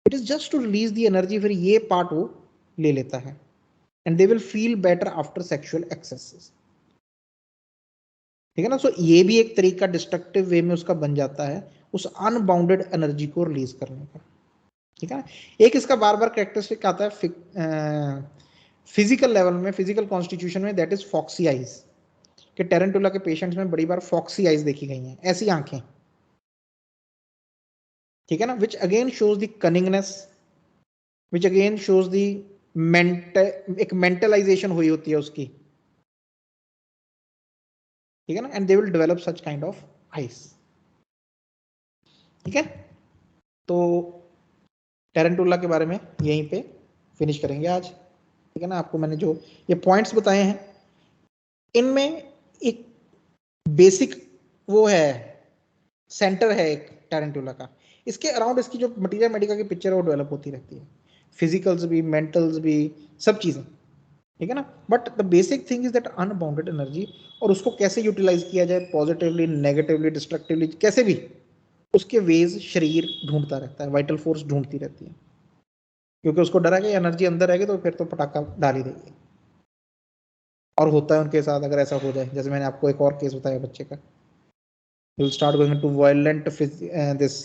Speaker 1: it is just to release the energy, फिर ये पार्ट वो ले लेता है and they will feel better after sexual excesses, ठीक है ना। सो ये भी एक तरीका डिस्ट्रक्टिव वे में उसका बन जाता है उस अनबाउंडेड एनर्जी को रिलीज करने का, ठीक है ना। एक इसका बार बार कैरेक्टरिस्टिक आता है फिजिकल लेवल में, फिजिकल कॉन्स्टिट्यूशन में, दैट इज फॉक्सी आइज, कि टेरेंटुला के पेशेंट्स में बड़ी बार फॉक्सी आइज देखी गई हैं, ऐसी आंखें, ठीक है ना, which again shows the cunningness, which again shows the एक मेंटलाइजेशन हुई होती है उसकी, ठीक है ना, and they will develop such kind of eyes, ठीक है। तो टेरेंटुला के बारे में यहीं पे फिनिश करेंगे आज, ठीक है ना। आपको मैंने जो ये पॉइंट्स बताए हैं, इनमें एक बेसिक वो है, सेंटर है एक टेरेंटुला का, इसके अराउंड इसकी जो मटीरियल मेडिका की पिक्चर है वो डेवलप होती रहती है, फिजिकल्स भी, मेंटल्स भी, सब चीजें, ठीक है ना। But the basic thing is that unbounded energy, और उसको कैसे यूटिलाइज किया जाए, पॉजिटिवली, नेगेटिवली, डिस्ट्रक्टिवली, कैसे भी, उसके वेज शरीर ढूंढता रहता है, वाइटल फोर्स ढूंढती रहती है, क्योंकि उसको डर है कि एनर्जी अंदर रहेगी तो फिर तो पटाखा डाल ही देगी। और होता है उनके साथ, अगर ऐसा हो जाए, जैसे मैंने आपको एक और केस बताया बच्चे का, will start going into violent this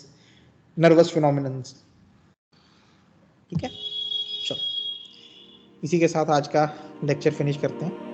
Speaker 1: nervous phenomenon, ठीक है। चलो इसी के साथ आज का लेक्चर फिनिश करते हैं।